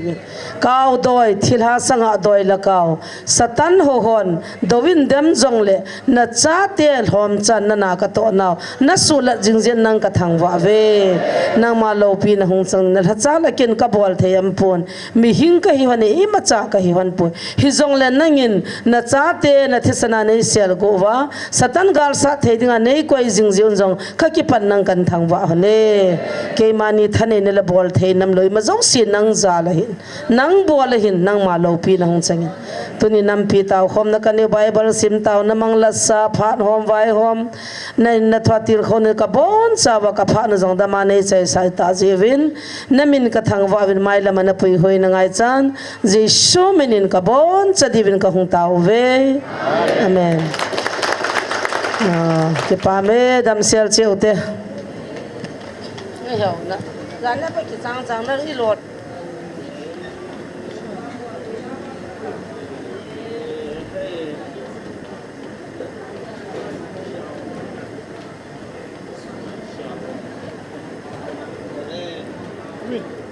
kau doi thil ha sanga doi la kau satan ho hon dowin dem jong le na cha te hom chan na na ka to nau na su la jing jen nang ka thang wa ve nang ma lo pi na hung chang na cha la ken ka bol the am pon mi hing ka hi hone i ma cha ka hi hon pu hi jong le nangin na cha te na thisana nei sel go wa satan gal sa the dinga nei koi jing jen jong ka ki pan nang kan thang wa hone ke mani thane ne la bol the nam loi ma jong si nang za la hin nang bol la hin nang ma lo pi na hung chang tuni nam pi taw khom na kan bible sim taw na mang la sa phat hom vai hom nei na thwatir khone ka bon sa wa ka pha na jong da ma nei chai sai ta jewin namin ka thang wa win mai la man pui hoi na ngai chan ji shu menin ka bon cha divin ka hung taw ve amen ke pa me dam sel cheu te ngai hau na la na pa ki chang chang na ri lot Wait.